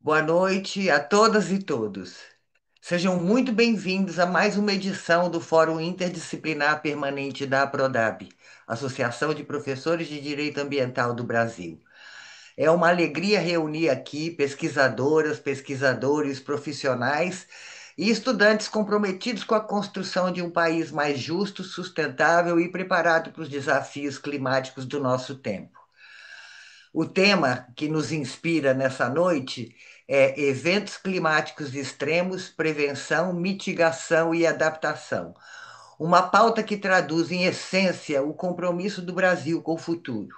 Boa noite a todas e todos. Sejam muito bem-vindos a mais uma edição do Fórum Interdisciplinar Permanente da APRODAB, Associação de Professores de Direito Ambiental do Brasil. É uma alegria reunir aqui pesquisadoras, pesquisadores, profissionais e estudantes comprometidos com a construção de um país mais justo, sustentável e preparado para os desafios climáticos do nosso tempo. O tema que nos inspira nessa noite é Eventos Climáticos Extremos, Prevenção, Mitigação e Adaptação. Uma pauta que traduz, em essência, o compromisso do Brasil com o futuro.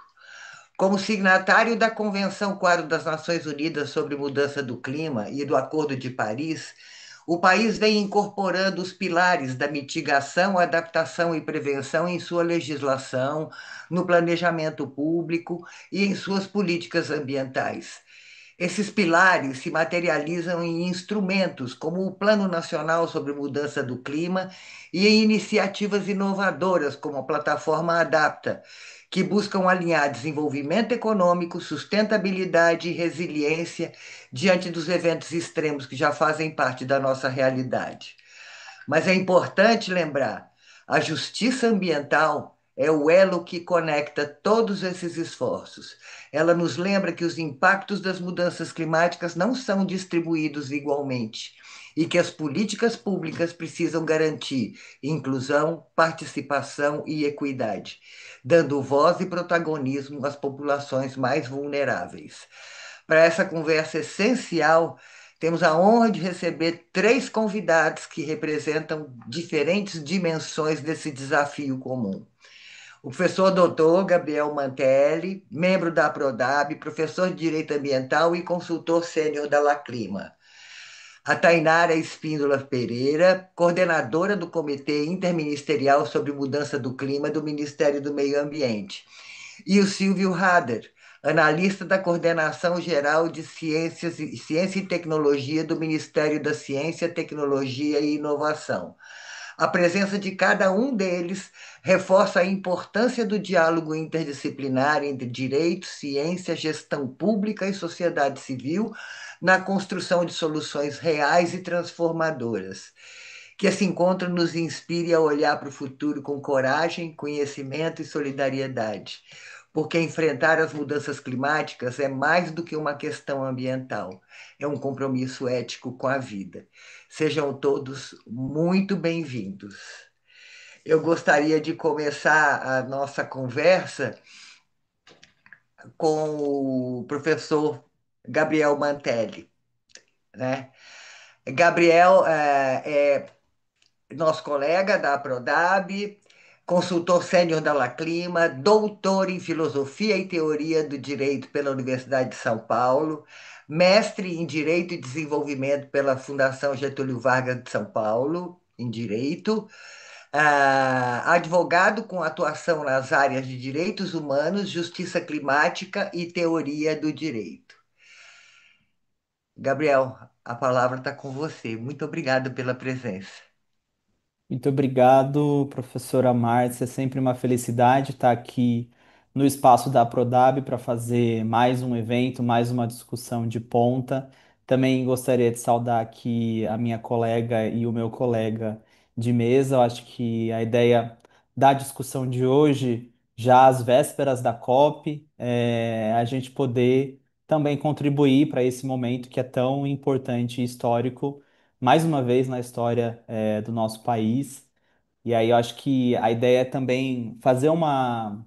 Como signatário da Convenção Quadro das Nações Unidas sobre Mudança do Clima e do Acordo de Paris, o país vem incorporando os pilares da mitigação, adaptação e prevenção em sua legislação, no planejamento público e em suas políticas ambientais. Esses pilares se materializam em instrumentos como o Plano Nacional sobre Mudança do Clima e em iniciativas inovadoras como a plataforma Adapta, que buscam alinhar desenvolvimento econômico, sustentabilidade e resiliência diante dos eventos extremos que já fazem parte da nossa realidade. Mas é importante lembrar, a justiça ambiental é o elo que conecta todos esses esforços. Ela nos lembra que os impactos das mudanças climáticas não são distribuídos igualmente e que as políticas públicas precisam garantir inclusão, participação e equidade, dando voz e protagonismo às populações mais vulneráveis. Para essa conversa essencial, temos a honra de receber três convidados que representam diferentes dimensões desse desafio comum. O professor doutor Gabriel Mantelli, membro da Prodab, professor de Direito Ambiental e consultor sênior da Laclima. A Tainara Espíndola Pereira, coordenadora do Comitê Interministerial sobre Mudança do Clima do Ministério do Meio Ambiente. E o Silvio Hader, analista da Coordenação Geral de Ciência e Tecnologia do Ministério da Ciência, Tecnologia e Inovação. A presença de cada um deles reforça a importância do diálogo interdisciplinar entre direito, ciência, gestão pública e sociedade civil na construção de soluções reais e transformadoras. Que esse encontro nos inspire a olhar para o futuro com coragem, conhecimento e solidariedade, porque enfrentar as mudanças climáticas é mais do que uma questão ambiental, é um compromisso ético com a vida. Sejam todos muito bem-vindos. Eu gostaria de começar a nossa conversa com o professor Gabriel Mantelli, né? Gabriel é nosso colega da Prodab, consultor sênior da Laclima, doutor em Filosofia e Teoria do Direito pela Universidade de São Paulo, mestre em Direito e Desenvolvimento pela Fundação Getúlio Vargas de São Paulo, em Direito, advogado com atuação nas áreas de direitos humanos, justiça climática e teoria do direito. Gabriel, a palavra está com você. Muito obrigado pela presença. Muito obrigado, professora Márcia. É sempre uma felicidade estar aqui no espaço da Prodab para fazer mais um evento, mais uma discussão de ponta. Também gostaria de saudar aqui a minha colega e o meu colega de mesa. Eu acho que a ideia da discussão de hoje, já às vésperas da COP, é a gente poder também contribuir para esse momento que é tão importante e histórico mais uma vez na história do nosso país. E aí eu acho que a ideia é também fazer uma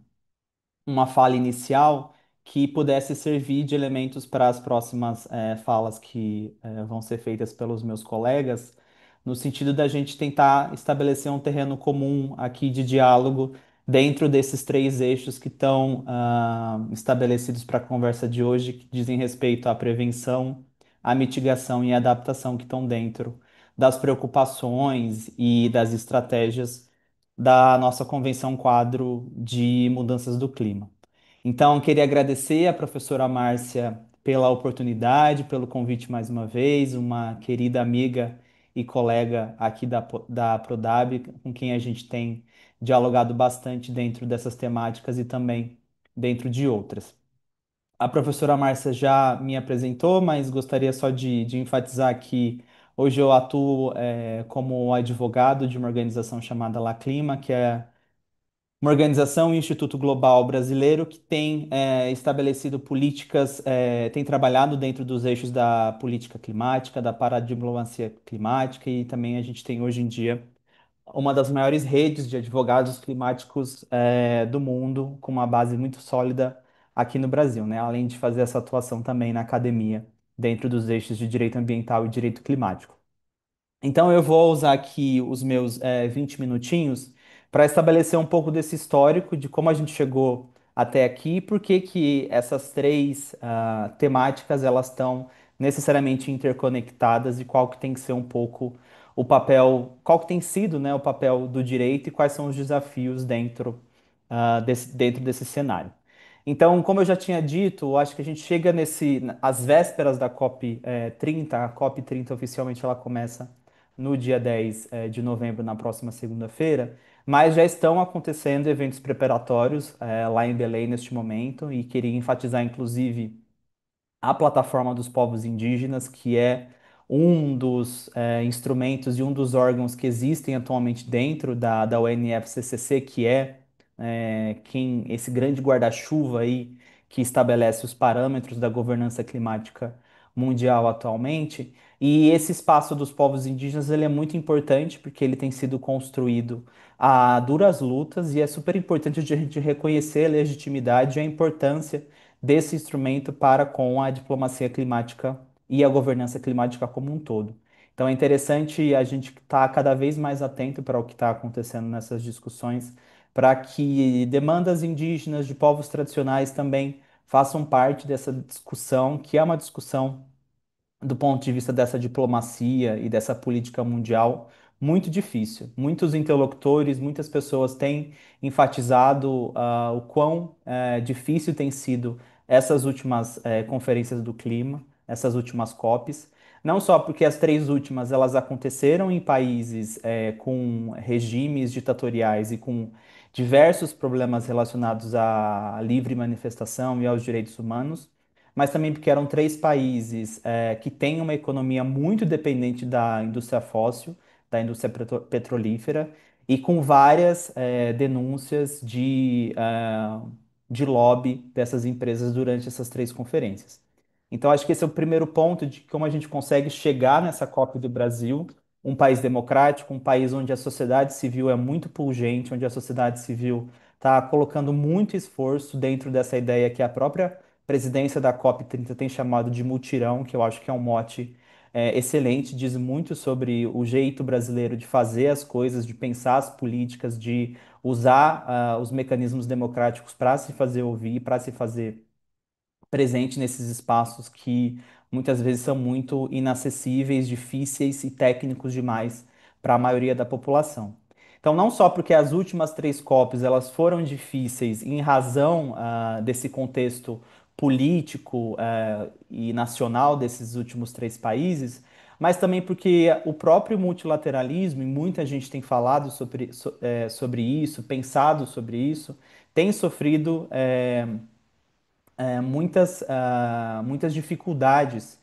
fala inicial que pudesse servir de elementos para as próximas falas que vão ser feitas pelos meus colegas, no sentido da gente tentar estabelecer um terreno comum aqui de diálogo dentro desses três eixos que estão estabelecidos para a conversa de hoje, que dizem respeito à prevenção, à mitigação e à adaptação que estão dentro das preocupações e das estratégias da nossa Convenção Quadro de Mudanças do Clima. Então, queria agradecer à professora Márcia pela oportunidade, pelo convite mais uma vez, uma querida amiga e colega aqui da Prodab, com quem a gente tem dialogado bastante dentro dessas temáticas e também dentro de outras. A professora Márcia já me apresentou, mas gostaria só de enfatizar que hoje eu atuo como advogado de uma organização chamada La Clima, que é uma organização e Instituto Global Brasileiro que tem estabelecido políticas, tem trabalhado dentro dos eixos da política climática, da paradiplomacia climática e também a gente tem hoje em dia uma das maiores redes de advogados climáticos do mundo, com uma base muito sólida aqui no Brasil, né? Além de fazer essa atuação também na academia, dentro dos eixos de direito ambiental e direito climático. Então, eu vou usar aqui os meus 20 minutinhos para estabelecer um pouco desse histórico de como a gente chegou até aqui e por que que essas três temáticas elas estão necessariamente interconectadas e qual que tem que ser um pouco o papel, qual que tem sido, né, o papel do direito e quais são os desafios dentro desse cenário. Então, como eu já tinha dito, eu acho que a gente chega às vésperas da COP 30. A COP 30 oficialmente ela começa no dia 10 de novembro, na próxima segunda-feira, mas já estão acontecendo eventos preparatórios lá em Belém neste momento, e queria enfatizar, inclusive, a plataforma dos povos indígenas, que é um dos instrumentos e um dos órgãos que existem atualmente dentro da UNFCCC, que é esse grande guarda-chuva aí que estabelece os parâmetros da governança climática mundial atualmente. E esse espaço dos povos indígenas ele é muito importante porque ele tem sido construído a duras lutas e é super importante a gente reconhecer a legitimidade e a importância desse instrumento para com a diplomacia climática e a governança climática como um todo. Então é interessante a gente estar cada vez mais atento para o que está acontecendo nessas discussões, para que demandas indígenas de povos tradicionais também façam parte dessa discussão, que é uma discussão do ponto de vista dessa diplomacia e dessa política mundial, muito difícil. Muitos interlocutores, muitas pessoas têm enfatizado o quão difícil tem sido essas últimas conferências do clima, essas últimas COPs. Não só porque as três últimas elas aconteceram em países com regimes ditatoriais e com diversos problemas relacionados à livre manifestação e aos direitos humanos, mas também porque eram três países que têm uma economia muito dependente da indústria fóssil, da indústria petrolífera, e com várias denúncias de lobby dessas empresas durante essas três conferências. Então, acho que esse é o primeiro ponto de como a gente consegue chegar nessa COP do Brasil, um país democrático, um país onde a sociedade civil é muito pungente, onde a sociedade civil está colocando muito esforço dentro dessa ideia que a própria presidência da COP 30 tem chamado de mutirão, que eu acho que é um mote excelente, diz muito sobre o jeito brasileiro de fazer as coisas, de pensar as políticas, de usar os mecanismos democráticos para se fazer ouvir, para se fazer presente nesses espaços que muitas vezes são muito inacessíveis, difíceis e técnicos demais para a maioria da população. Então, não só porque as últimas três COPs elas foram difíceis em razão desse contexto político e nacional desses últimos três países, mas também porque o próprio multilateralismo, e muita gente tem falado sobre isso, pensado sobre isso, tem sofrido muitas dificuldades.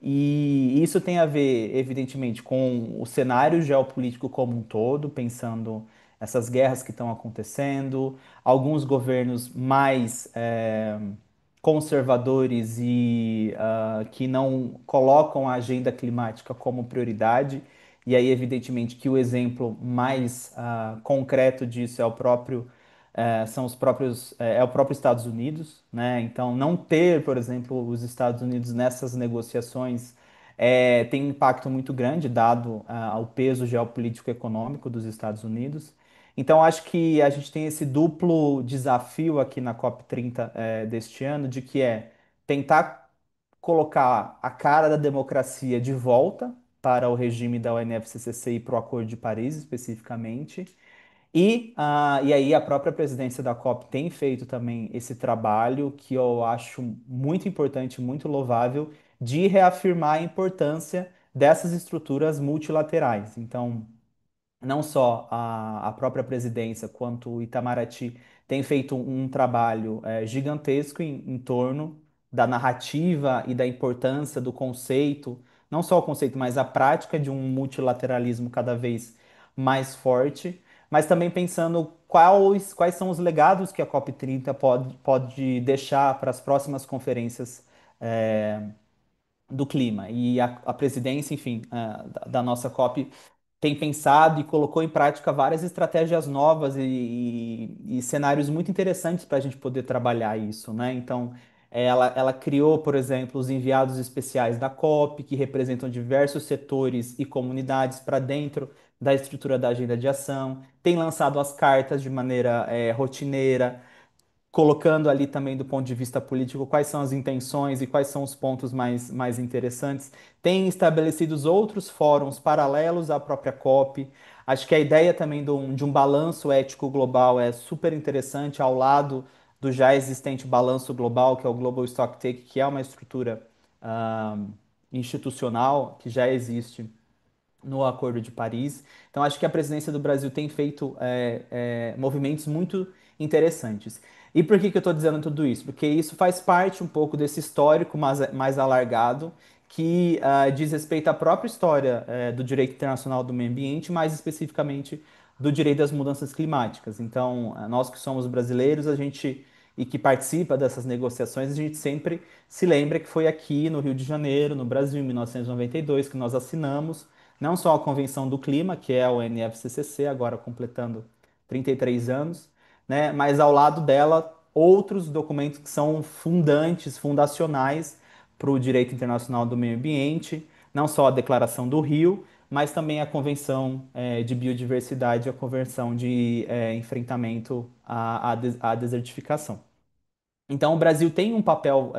E isso tem a ver, evidentemente, com o cenário geopolítico como um todo, pensando essas guerras que estão acontecendo, alguns governos mais conservadores e que não colocam a agenda climática como prioridade. E aí, evidentemente, que o exemplo mais concreto disso é é o próprio Estados Unidos, né? Então, não ter, por exemplo, os Estados Unidos nessas negociações tem um impacto muito grande, dado ao peso geopolítico e econômico dos Estados Unidos. Então, acho que a gente tem esse duplo desafio aqui na COP 30 deste ano, de que é tentar colocar a cara da democracia de volta para o regime da UNFCCC e para o Acordo de Paris, especificamente, e aí a própria presidência da COP tem feito também esse trabalho que eu acho muito importante, muito louvável, de reafirmar a importância dessas estruturas multilaterais. Então, não só a própria presidência, quanto o Itamaraty tem feito um trabalho gigantesco em torno da narrativa e da importância do conceito, não só o conceito, mas a prática de um multilateralismo cada vez mais forte, mas também pensando quais são os legados que a COP30 pode deixar para as próximas conferências do clima. E a presidência, enfim, da nossa COP tem pensado e colocou em prática várias estratégias novas e cenários muito interessantes para a gente poder trabalhar isso, né? Então, ela criou, por exemplo, os enviados especiais da COP, que representam diversos setores e comunidades para dentro da estrutura da agenda de ação, tem lançado as cartas de maneira rotineira, colocando ali também do ponto de vista político quais são as intenções e quais são os pontos mais interessantes. Tem estabelecido outros fóruns paralelos à própria COP. Acho que a ideia também de um balanço ético global é super interessante, ao lado do já existente balanço global, que é o Global Stocktake, que é uma estrutura ah, institucional que já existe no Acordo de Paris. Então, acho que a presidência do Brasil tem feito movimentos muito interessantes. E por que eu estou dizendo tudo isso? Porque isso faz parte um pouco desse histórico mais alargado que diz respeito à própria história do direito internacional do meio ambiente, mais especificamente do direito das mudanças climáticas. Então, nós que somos brasileiros, a gente e que participa dessas negociações, a gente sempre se lembra que foi aqui no Rio de Janeiro, no Brasil, em 1992, que nós assinamos não só a Convenção do Clima, que é a UNFCCC, agora completando 33 anos, né, mas ao lado dela outros documentos que são fundantes, fundacionais para o direito internacional do meio ambiente, não só a Declaração do Rio, mas também a Convenção de Biodiversidade e a Convenção de Enfrentamento à Desertificação. Então, o Brasil tem um papel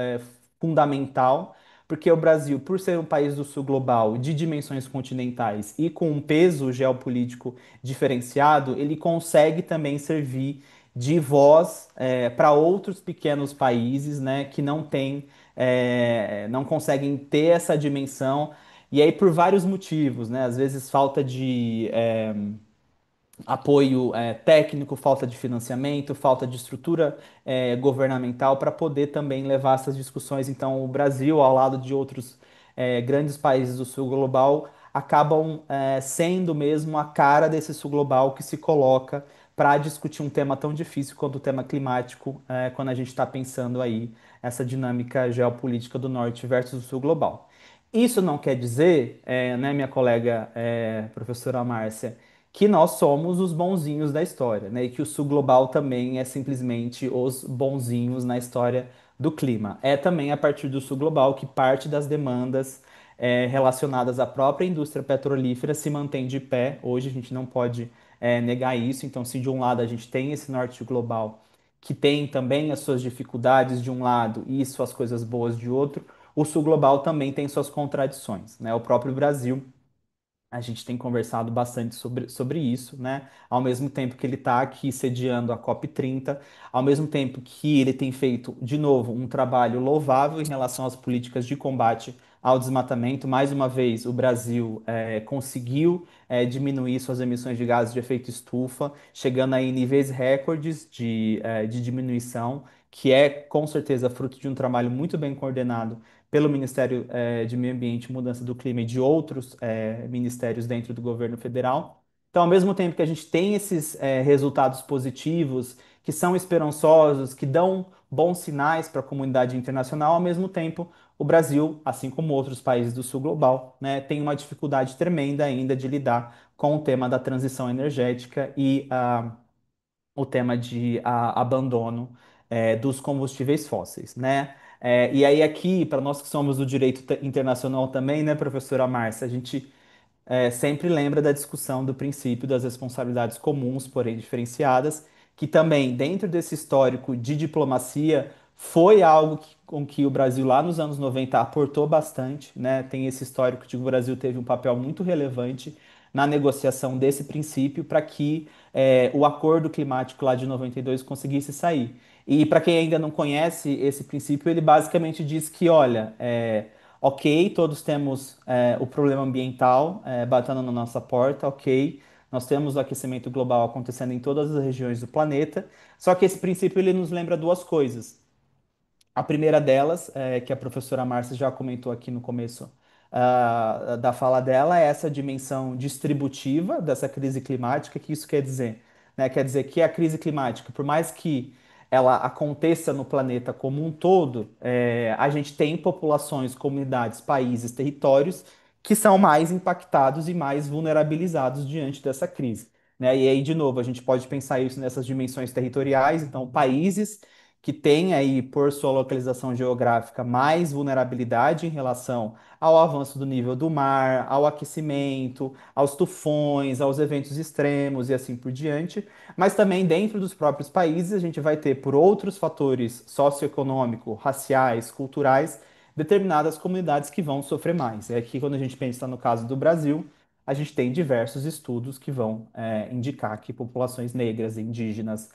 fundamental, porque o Brasil, por ser um país do sul global, de dimensões continentais e com um peso geopolítico diferenciado, ele consegue também servir de voz para outros pequenos países, né, que não têm, não conseguem ter essa dimensão. E aí, por vários motivos, né? Às vezes falta de apoio técnico, falta de financiamento, falta de estrutura governamental para poder também levar essas discussões. Então, o Brasil, ao lado de outros grandes países do sul global, acabam sendo mesmo a cara desse sul global que se coloca para discutir um tema tão difícil quanto o tema climático, quando a gente está pensando aí essa dinâmica geopolítica do norte versus o sul global. Isso não quer dizer, né, minha colega professora Márcia, que nós somos os bonzinhos da história, né? E que o sul global também é simplesmente os bonzinhos na história do clima. É também a partir do sul global que parte das demandas relacionadas à própria indústria petrolífera se mantém de pé. Hoje a gente não pode negar isso. Então, se de um lado a gente tem esse norte global que tem também as suas dificuldades de um lado e suas coisas boas de outro, o sul global também tem suas contradições, né? O próprio Brasil, a gente tem conversado bastante sobre isso, né? Ao mesmo tempo que ele está aqui sediando a COP30, ao mesmo tempo que ele tem feito, de novo, um trabalho louvável em relação às políticas de combate ao desmatamento. Mais uma vez, o Brasil conseguiu diminuir suas emissões de gases de efeito estufa, chegando aí em níveis recordes de diminuição, que é com certeza fruto de um trabalho muito bem coordenado pelo Ministério de Meio Ambiente e Mudança do Clima e de outros ministérios dentro do governo federal. Então, ao mesmo tempo que a gente tem esses resultados positivos, que são esperançosos, que dão bons sinais para a comunidade internacional, ao mesmo tempo, o Brasil, assim como outros países do sul global, né, tem uma dificuldade tremenda ainda de lidar com o tema da transição energética e o tema de abandono dos combustíveis fósseis, né? E aí aqui, para nós que somos do direito internacional também, né, professora Márcia, a gente sempre lembra da discussão do princípio das responsabilidades comuns, porém diferenciadas, que também, dentro desse histórico de diplomacia, foi algo com que o Brasil, lá nos anos 90 aportou bastante, né? Tem esse histórico de que o Brasil teve um papel muito relevante na negociação desse princípio para que o acordo climático lá de 92 conseguisse sair. E para quem ainda não conhece esse princípio, ele basicamente diz que, olha, ok, todos temos o problema ambiental batendo na nossa porta, ok, nós temos o aquecimento global acontecendo em todas as regiões do planeta, só que esse princípio ele nos lembra duas coisas. A primeira delas, que a professora Márcia já comentou aqui no começo da fala dela, é essa dimensão distributiva dessa crise climática. Que isso quer dizer? Né? Quer dizer que a crise climática, por mais que ela aconteça no planeta como um todo, a gente tem populações, comunidades, países, territórios que são mais impactados e mais vulnerabilizados diante dessa crise. Né? E aí, de novo, a gente pode pensar isso nessas dimensões territoriais, então, países que tem aí, por sua localização geográfica, mais vulnerabilidade em relação ao avanço do nível do mar, ao aquecimento, aos tufões, aos eventos extremos e assim por diante. Mas também dentro dos próprios países, a gente vai ter, por outros fatores socioeconômicos, raciais, culturais, determinadas comunidades que vão sofrer mais. É que quando a gente pensa no caso do Brasil, a gente tem diversos estudos que vão indicar que populações negras, indígenas,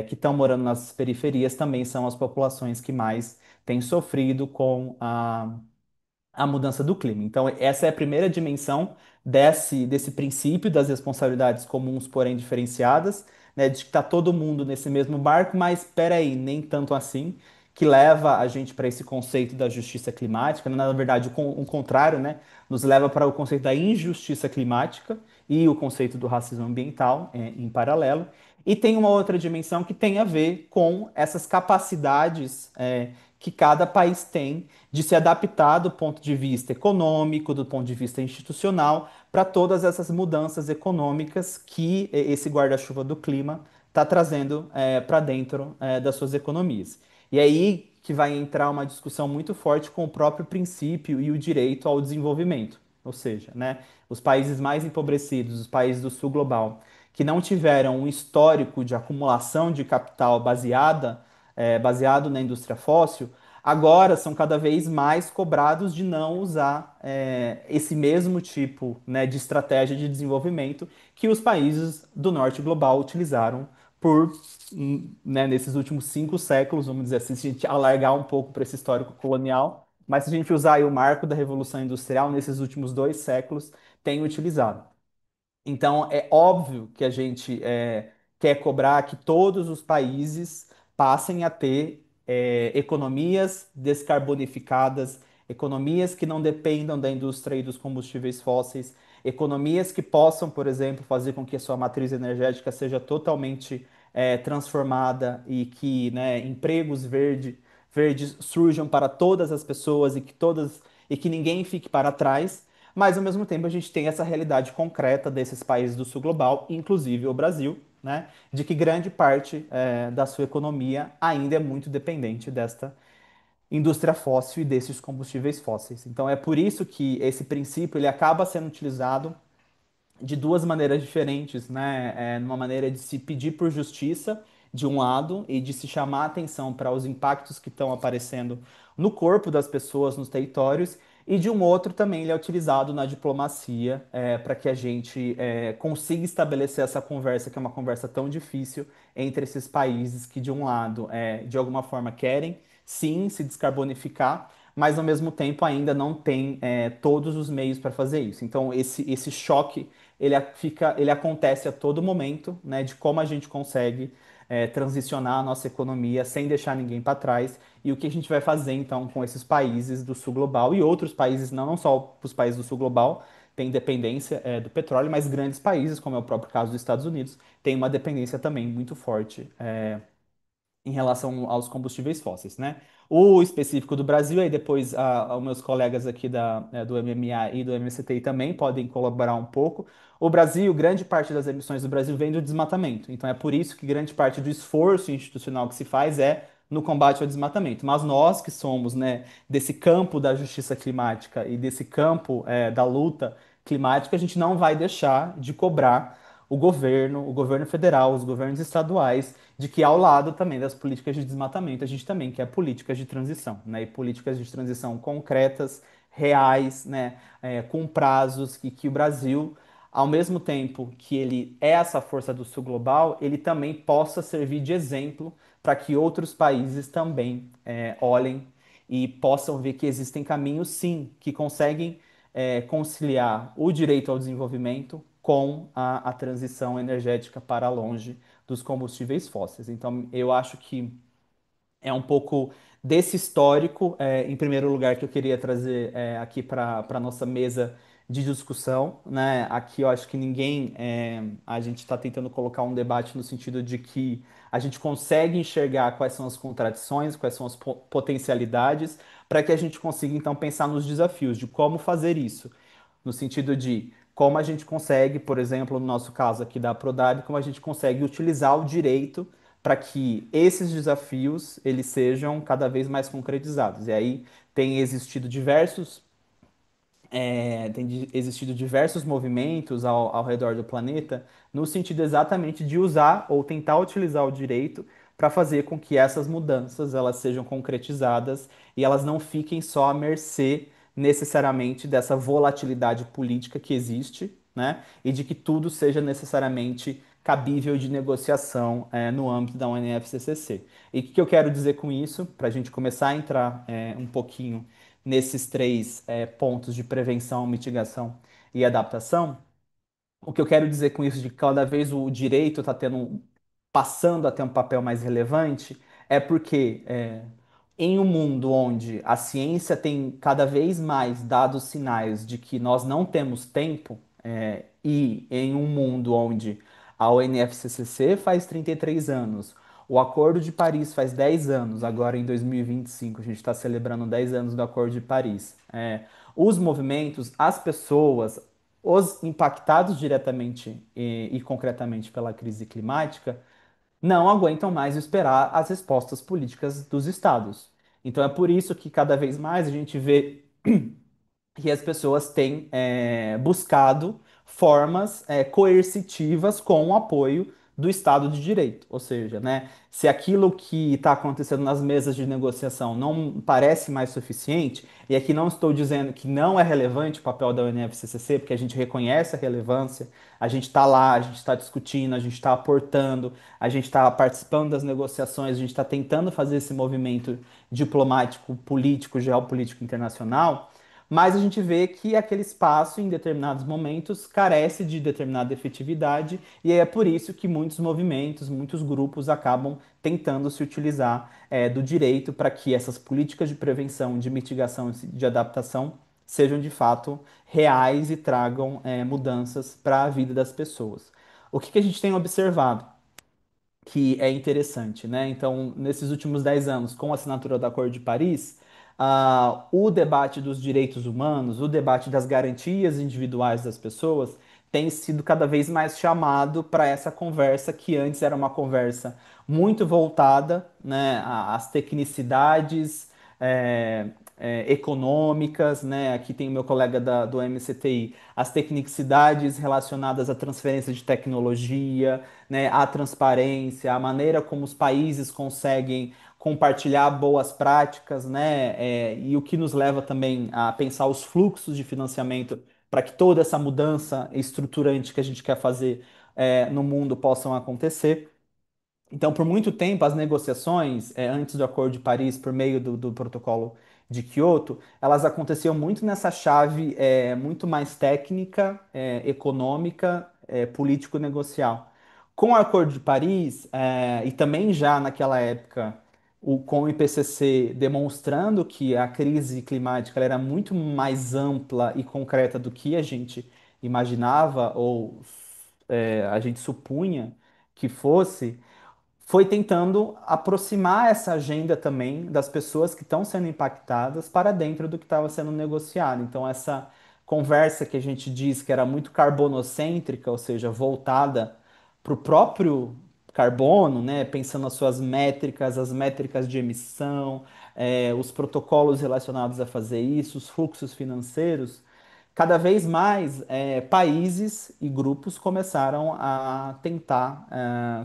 que estão morando nas periferias também são as populações que mais têm sofrido com a mudança do clima. Então, essa é a primeira dimensão desse princípio das responsabilidades comuns, porém diferenciadas, né, de que está todo mundo nesse mesmo barco, mas espera aí, nem tanto assim, que leva a gente para esse conceito da justiça climática, né? Na verdade, o contrário, né, nos leva para o conceito da injustiça climática e o conceito do racismo ambiental, em paralelo. E tem uma outra dimensão que tem a ver com essas capacidades, que cada país tem de se adaptar do ponto de vista econômico, do ponto de vista institucional, para todas essas mudanças econômicas que esse guarda-chuva do clima está trazendo para dentro das suas economias. E aí que vai entrar uma discussão muito forte com o próprio princípio e o direito ao desenvolvimento. Ou seja, né, os países mais empobrecidos, os países do sul global, que não tiveram um histórico de acumulação de capital baseado na indústria fóssil, agora são cada vez mais cobrados de não usar esse mesmo tipo, né, de estratégia de desenvolvimento que os países do norte global utilizaram por, né, nesses últimos 5 séculos, vamos dizer assim, se a gente alargar um pouco para esse histórico colonial, mas se a gente usar aí o marco da Revolução Industrial, nesses últimos 2 séculos, tem utilizado. Então, é óbvio que a gente quer cobrar que todos os países passem a ter economias descarbonificadas, economias que não dependam da indústria e dos combustíveis fósseis, economias que possam, por exemplo, fazer com que a sua matriz energética seja totalmente transformada e que, né, empregos verdes surjam para todas as pessoas e que ninguém fique para trás. Mas, ao mesmo tempo, a gente tem essa realidade concreta desses países do sul global, inclusive o Brasil, né, de que grande parte da sua economia ainda é muito dependente desta indústria fóssil e desses combustíveis fósseis. Então, é por isso que esse princípio ele acaba sendo utilizado de duas maneiras diferentes, né? Numa maneira de se pedir por justiça, de um lado, e de se chamar a atenção para os impactos que estão aparecendo no corpo das pessoas, nos territórios, e de um outro também ele é utilizado na diplomacia, para que a gente consiga estabelecer essa conversa, que é uma conversa tão difícil entre esses países que, de um lado, de alguma forma querem, sim, se descarbonificar, mas ao mesmo tempo ainda não tem todos os meios para fazer isso. Então, esse choque ele acontece a todo momento, né, de como a gente consegue transicionar a nossa economia sem deixar ninguém para trás e o que a gente vai fazer então com esses países do sul global e outros países, não só os países do sul global têm dependência do petróleo, mas grandes países, como é o próprio caso dos Estados Unidos, têm uma dependência também muito forte em relação aos combustíveis fósseis, né? O específico do Brasil, aí depois os meus colegas aqui do MMA e do MCTI também podem colaborar um pouco. O Brasil, grande parte das emissões do Brasil vem do desmatamento. Então é por isso que grande parte do esforço institucional que se faz é no combate ao desmatamento. Mas nós que somos, né, desse campo da justiça climática e desse campo da luta climática, a gente não vai deixar de cobrar o governo federal, os governos estaduais, de que ao lado também das políticas de desmatamento, a gente também quer políticas de transição, né? E políticas de transição concretas, reais, né? Com prazos, e que o Brasil, ao mesmo tempo que ele é essa força do sul global, ele também possa servir de exemplo para que outros países também olhem e possam ver que existem caminhos, sim, que conseguem conciliar o direito ao desenvolvimento com a transição energética para longe dos combustíveis fósseis. Então, eu acho que É um pouco desse histórico, em primeiro lugar, que eu queria trazer aqui para a nossa mesa de discussão, né? Aqui eu acho que ninguém, a gente está tentando colocar um debate no sentido de que a gente consegue enxergar quais são as contradições, quais são as potencialidades, para que a gente consiga então pensar nos desafios de como fazer isso, no sentido de como a gente consegue, por exemplo, no nosso caso aqui da Prodab, como a gente consegue utilizar o direito para que esses desafios eles sejam cada vez mais concretizados. E aí tem existido diversos existido diversos movimentos ao redor do planeta no sentido exatamente de usar ou tentar utilizar o direito para fazer com que essas mudanças elas sejam concretizadas e elas não fiquem só à mercê necessariamente dessa volatilidade política que existe, né? E de que tudo seja necessariamente cabível de negociação no âmbito da UNFCCC. E o que eu quero dizer com isso, para a gente começar a entrar um pouquinho nesses três pontos de prevenção, mitigação e adaptação, o que eu quero dizer com isso de que cada vez o direito está passando a ter um papel mais relevante é porque em um mundo onde a ciência tem cada vez mais dado sinais de que nós não temos tempo, e em um mundo onde a UNFCCC faz 33 anos, o Acordo de Paris faz 10 anos, agora em 2025, a gente está celebrando 10 anos do Acordo de Paris. Os movimentos, as pessoas, os impactados diretamente e concretamente pela crise climática, não aguentam mais esperar as respostas políticas dos estados. Então é por isso que cada vez mais a gente vê que as pessoas têm buscado formas coercitivas com o apoio do Estado de Direito. Ou seja, né, se aquilo que está acontecendo nas mesas de negociação não parece mais suficiente, e aqui não estou dizendo que não é relevante o papel da UNFCCC, porque a gente reconhece a relevância, a gente está lá, a gente está discutindo, a gente está aportando, a gente está participando das negociações, a gente está tentando fazer esse movimento diplomático, político, geopolítico internacional, mas a gente vê que aquele espaço, em determinados momentos, carece de determinada efetividade, e é por isso que muitos movimentos, muitos grupos acabam tentando se utilizar do direito para que essas políticas de prevenção, de mitigação, de adaptação sejam de fato reais e tragam mudanças para a vida das pessoas. O que a gente tem observado? Que é interessante, né? Então, nesses últimos 10 anos, com a assinatura do Acordo de Paris, o debate dos direitos humanos, o debate das garantias individuais das pessoas, tem sido cada vez mais chamado para essa conversa que antes era uma conversa muito voltada, né, às tecnicidades econômicas, né? Aqui tem o meu colega do MCTI, as tecnicidades relacionadas à transferência de tecnologia, né, a transparência, a maneira como os países conseguem compartilhar boas práticas, né, e o que nos leva também a pensar os fluxos de financiamento para que toda essa mudança estruturante que a gente quer fazer no mundo possam acontecer. Então, por muito tempo, as negociações, antes do Acordo de Paris, por meio do protocolo de Kyoto, elas aconteciam muito nessa chave muito mais técnica, econômica, político-negocial. Com o Acordo de Paris, e também já naquela época, com o IPCC demonstrando que a crise climática ela era muito mais ampla e concreta do que a gente imaginava ou a gente supunha que fosse, foi tentando aproximar essa agenda também das pessoas que estão sendo impactadas para dentro do que estava sendo negociado. Então, essa conversa que a gente diz que era muito carbonocêntrica, ou seja, voltada para o próprio carbono, né, pensando nas suas métricas, as métricas de emissão, os protocolos relacionados a fazer isso, os fluxos financeiros, cada vez mais países e grupos começaram a tentar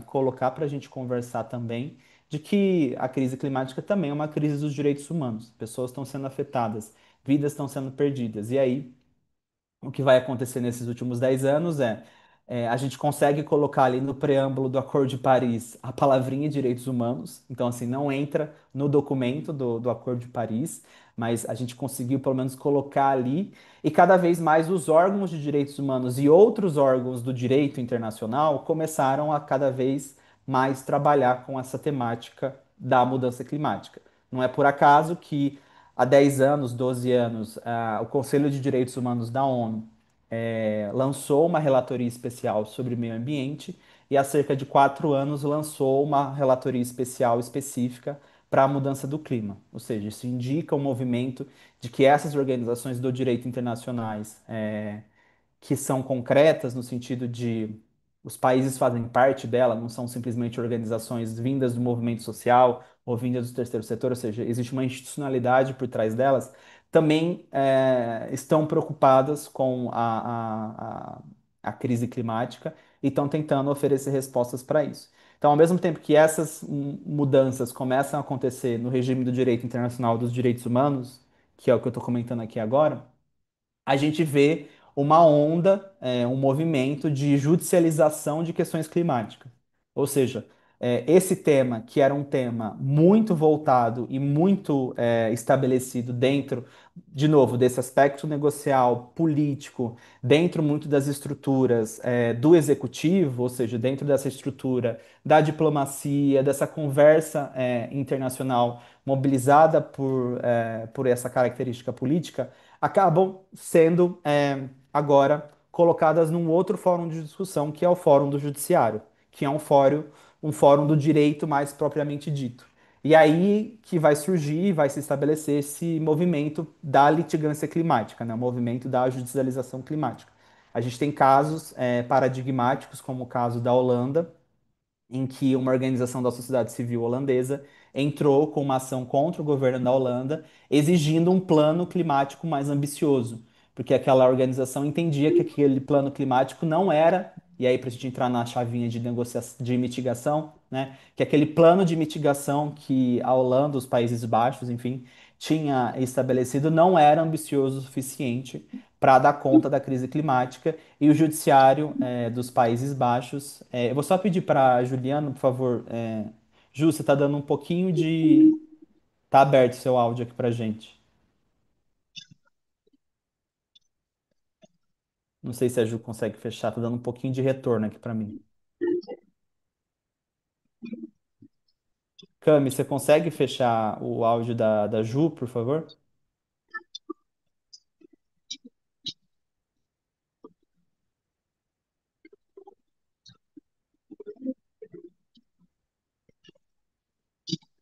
colocar para a gente conversar também de que a crise climática também é uma crise dos direitos humanos. Pessoas estão sendo afetadas, vidas estão sendo perdidas. E aí o que vai acontecer nesses últimos 10 anos a gente consegue colocar ali no preâmbulo do Acordo de Paris a palavrinha direitos humanos, então assim, não entra no documento do Acordo de Paris, mas a gente conseguiu pelo menos colocar ali, e cada vez mais os órgãos de direitos humanos e outros órgãos do direito internacional começaram a cada vez mais trabalhar com essa temática da mudança climática. Não é por acaso que há 10 anos, 12 anos, o Conselho de Direitos Humanos da ONU lançou uma relatoria especial sobre meio ambiente e há cerca de 4 anos lançou uma relatoria especial específica para a mudança do clima. Ou seja, isso indica um movimento de que essas organizações do direito internacionais que são concretas no sentido de os países fazem parte dela, não são simplesmente organizações vindas do movimento social ou vindas do terceiro setor, ou seja, existe uma institucionalidade por trás delas, também estão preocupadas com a crise climática e estão tentando oferecer respostas para isso. Então, ao mesmo tempo que essas mudanças começam a acontecer no regime do direito internacional dos direitos humanos, que é o que eu estou comentando aqui agora, a gente vê uma onda, um movimento de judicialização de questões climáticas. Ou seja, esse tema, que era um tema muito voltado e muito estabelecido dentro, de novo, desse aspecto negocial, político, dentro muito das estruturas do executivo, ou seja, dentro dessa estrutura da diplomacia, dessa conversa internacional mobilizada por essa característica política acabam sendo agora colocadas num outro fórum de discussão, que é o Fórum do Judiciário, que é um fórum do direito mais propriamente dito. E aí que vai surgir, vai se estabelecer esse movimento da litigância climática, né? O movimento da judicialização climática. A gente tem casos paradigmáticos, como o caso da Holanda, em que uma organização da sociedade civil holandesa entrou com uma ação contra o governo da Holanda, exigindo um plano climático mais ambicioso, porque aquela organização entendia que aquele plano climático não era, e aí para a gente entrar na chavinha de negociação, de mitigação, né, que aquele plano de mitigação que a Holanda, os Países Baixos, enfim, tinha estabelecido não era ambicioso o suficiente para dar conta da crise climática e o judiciário dos Países Baixos. Eu vou só pedir para Juliano, por favor. Ju, você está dando um pouquinho de. Tá aberto o seu áudio aqui para gente. Não sei se a Ju consegue fechar, tá dando um pouquinho de retorno aqui para mim. Cami, você consegue fechar o áudio da Ju, por favor?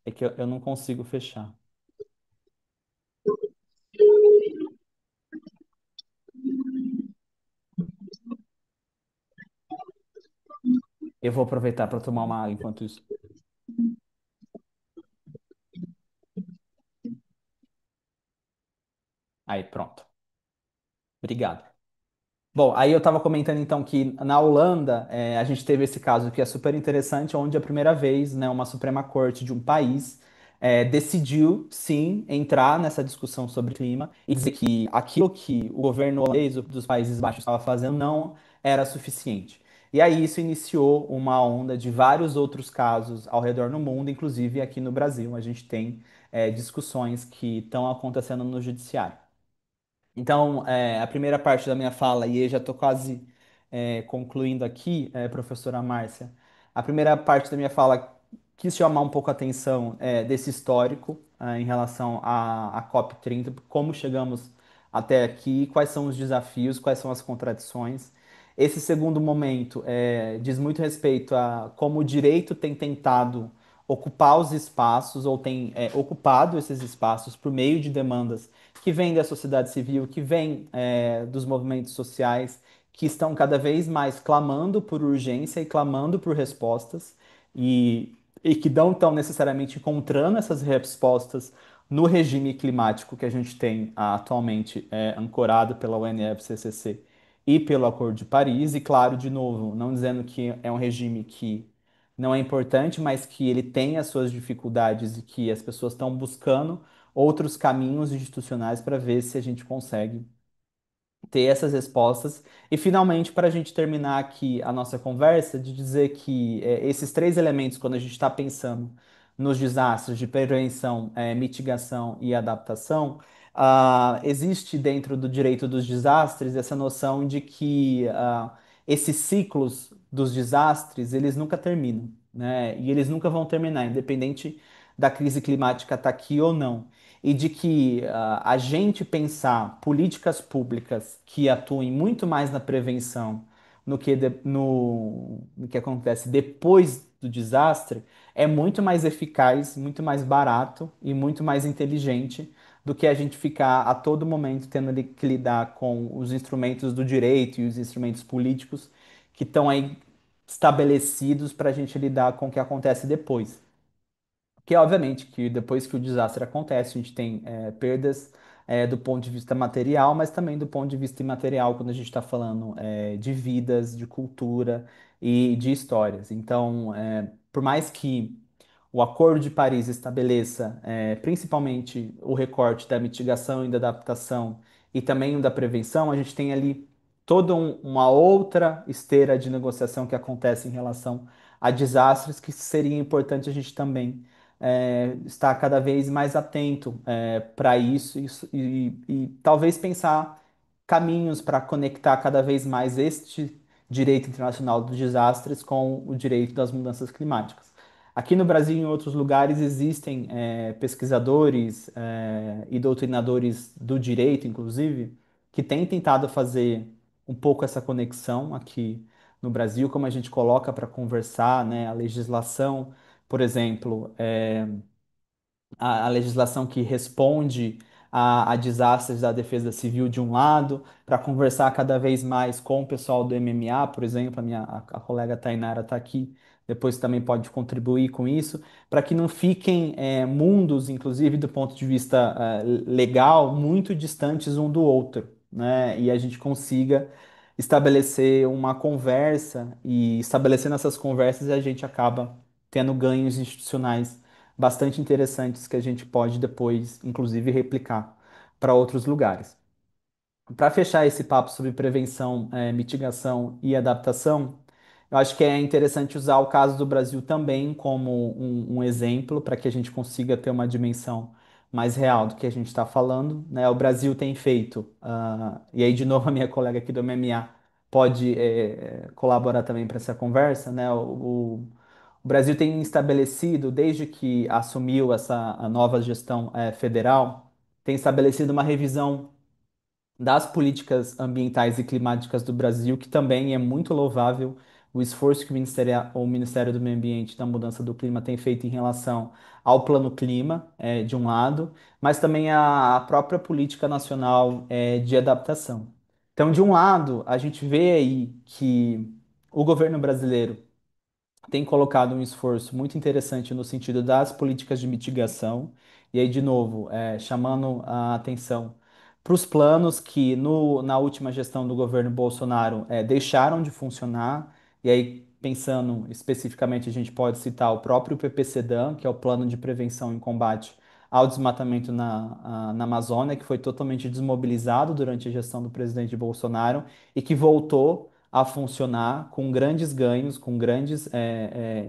É que eu não consigo fechar. Eu vou aproveitar para tomar uma água enquanto isso. Aí, pronto. Obrigado. Bom, aí eu estava comentando então que na Holanda a gente teve esse caso que é super interessante, onde a primeira vez, né, uma Suprema Corte de um país decidiu sim entrar nessa discussão sobre clima e dizer que aquilo que o governo holandês ou dos Países Baixos estava fazendo não era suficiente. E aí isso iniciou uma onda de vários outros casos ao redor do mundo, inclusive aqui no Brasil. A gente tem discussões que estão acontecendo no judiciário. Então, a primeira parte da minha fala, e eu já estou quase concluindo aqui, professora Márcia, a primeira parte da minha fala quis chamar um pouco a atenção desse histórico em relação à COP30, como chegamos até aqui, quais são os desafios, quais são as contradições. Esse segundo momento diz muito respeito a como o direito tem tentado ocupar os espaços, ou tem ocupado esses espaços por meio de demandas que vem da sociedade civil, que vem dos movimentos sociais, que estão cada vez mais clamando por urgência e clamando por respostas, e que não estão necessariamente encontrando essas respostas no regime climático que a gente tem atualmente ancorado pela UNFCCC e pelo Acordo de Paris, e claro, de novo, não dizendo que é um regime que não é importante, mas que ele tem as suas dificuldades e que as pessoas estão buscando outros caminhos institucionais para ver se a gente consegue ter essas respostas. E finalmente, para a gente terminar aqui a nossa conversa, de dizer que esses três elementos, quando a gente está pensando nos desastres de prevenção, mitigação e adaptação, existe dentro do direito dos desastres essa noção de que esses ciclos dos desastres, eles nunca terminam, né? E eles nunca vão terminar, independente da crise climática está aqui ou não, e de que a gente pensar políticas públicas que atuem muito mais na prevenção no que acontece depois do desastre é muito mais eficaz, muito mais barato e muito mais inteligente do que a gente ficar a todo momento tendo que lidar com os instrumentos do direito e os instrumentos políticos que estão aí estabelecidos para a gente lidar com o que acontece depois. Que obviamente que depois que o desastre acontece, a gente tem perdas do ponto de vista material, mas também do ponto de vista imaterial, quando a gente está falando de vidas, de cultura e de histórias. Então, por mais que o Acordo de Paris estabeleça principalmente o recorte da mitigação e da adaptação e também o da prevenção, a gente tem ali toda uma outra esteira de negociação que acontece em relação a desastres que seria importante a gente também estar cada vez mais atento para e talvez pensar caminhos para conectar cada vez mais este direito internacional dos desastres com o direito das mudanças climáticas. Aqui no Brasil e em outros lugares existem pesquisadores e doutrinadores do direito, inclusive, que têm tentado fazer um pouco essa conexão aqui no Brasil, como a gente coloca para conversar, né, a legislação, por exemplo, a legislação que responde a desastres da defesa civil de um lado, para conversar cada vez mais com o pessoal do MMA, por exemplo, a colega Tainara está aqui, depois também pode contribuir com isso, para que não fiquem mundos, inclusive do ponto de vista legal, muito distantes um do outro, né? E a gente consiga estabelecer uma conversa, e estabelecendo essas conversas a gente acaba tendo ganhos institucionais bastante interessantes que a gente pode depois, inclusive, replicar para outros lugares. Para fechar esse papo sobre prevenção, mitigação e adaptação, eu acho que é interessante usar o caso do Brasil também como um exemplo para que a gente consiga ter uma dimensão mais real do que a gente está falando, né? O Brasil tem feito, e aí de novo a minha colega aqui do MMA pode colaborar também para essa conversa, né? O Brasil tem estabelecido, desde que assumiu essa a nova gestão federal, tem estabelecido uma revisão das políticas ambientais e climáticas do Brasil, que também é muito louvável o esforço que o Ministério do Meio Ambiente e da Mudança do Clima tem feito em relação ao Plano Clima, de um lado, mas também a própria Política Nacional, de Adaptação. Então, de um lado, a gente vê aí que o governo brasileiro tem colocado um esforço muito interessante no sentido das políticas de mitigação, e aí, de novo, chamando a atenção para os planos que na última gestão do governo Bolsonaro deixaram de funcionar, e aí, pensando especificamente, a gente pode citar o próprio PPCDAM, que é o Plano de Prevenção e Combate ao Desmatamento na Amazônia, que foi totalmente desmobilizado durante a gestão do presidente Bolsonaro e que voltou a funcionar com grandes ganhos, com grandes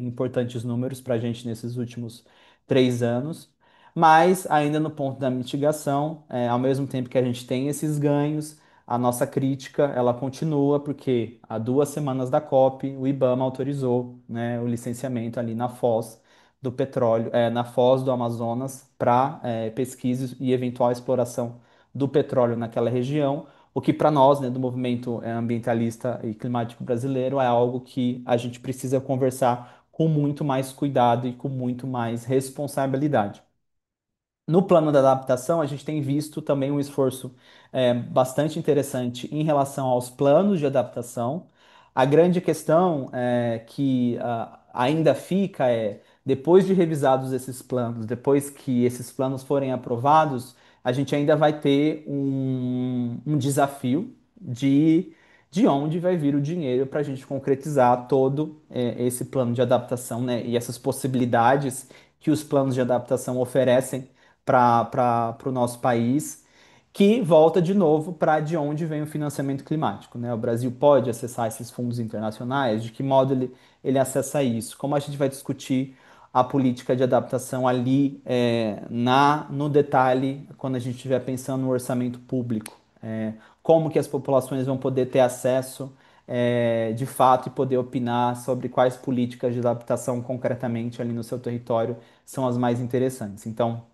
importantes números para a gente nesses últimos 3 anos, mas ainda no ponto da mitigação, ao mesmo tempo que a gente tem esses ganhos, a nossa crítica ela continua porque há 2 semanas da COP o IBAMA autorizou, né, o licenciamento ali na foz do petróleo, na foz do Amazonas para pesquisa e eventual exploração do petróleo naquela região, o que para nós, né, do movimento ambientalista e climático brasileiro, é algo que a gente precisa conversar com muito mais cuidado e com muito mais responsabilidade. No plano da adaptação, a gente tem visto também um esforço bastante interessante em relação aos planos de adaptação. A grande questão que ainda fica depois de revisados esses planos, depois que esses planos forem aprovados, a gente ainda vai ter um desafio de onde vai vir o dinheiro para a gente concretizar todo esse plano de adaptação, né, e essas possibilidades que os planos de adaptação oferecem para o nosso país, que volta de novo para de onde vem o financiamento climático, né? O Brasil pode acessar esses fundos internacionais? De que modo ele acessa isso? Como a gente vai discutir a política de adaptação ali no detalhe, quando a gente estiver pensando no orçamento público? Como que as populações vão poder ter acesso de fato e poder opinar sobre quais políticas de adaptação concretamente ali no seu território são as mais interessantes. Então,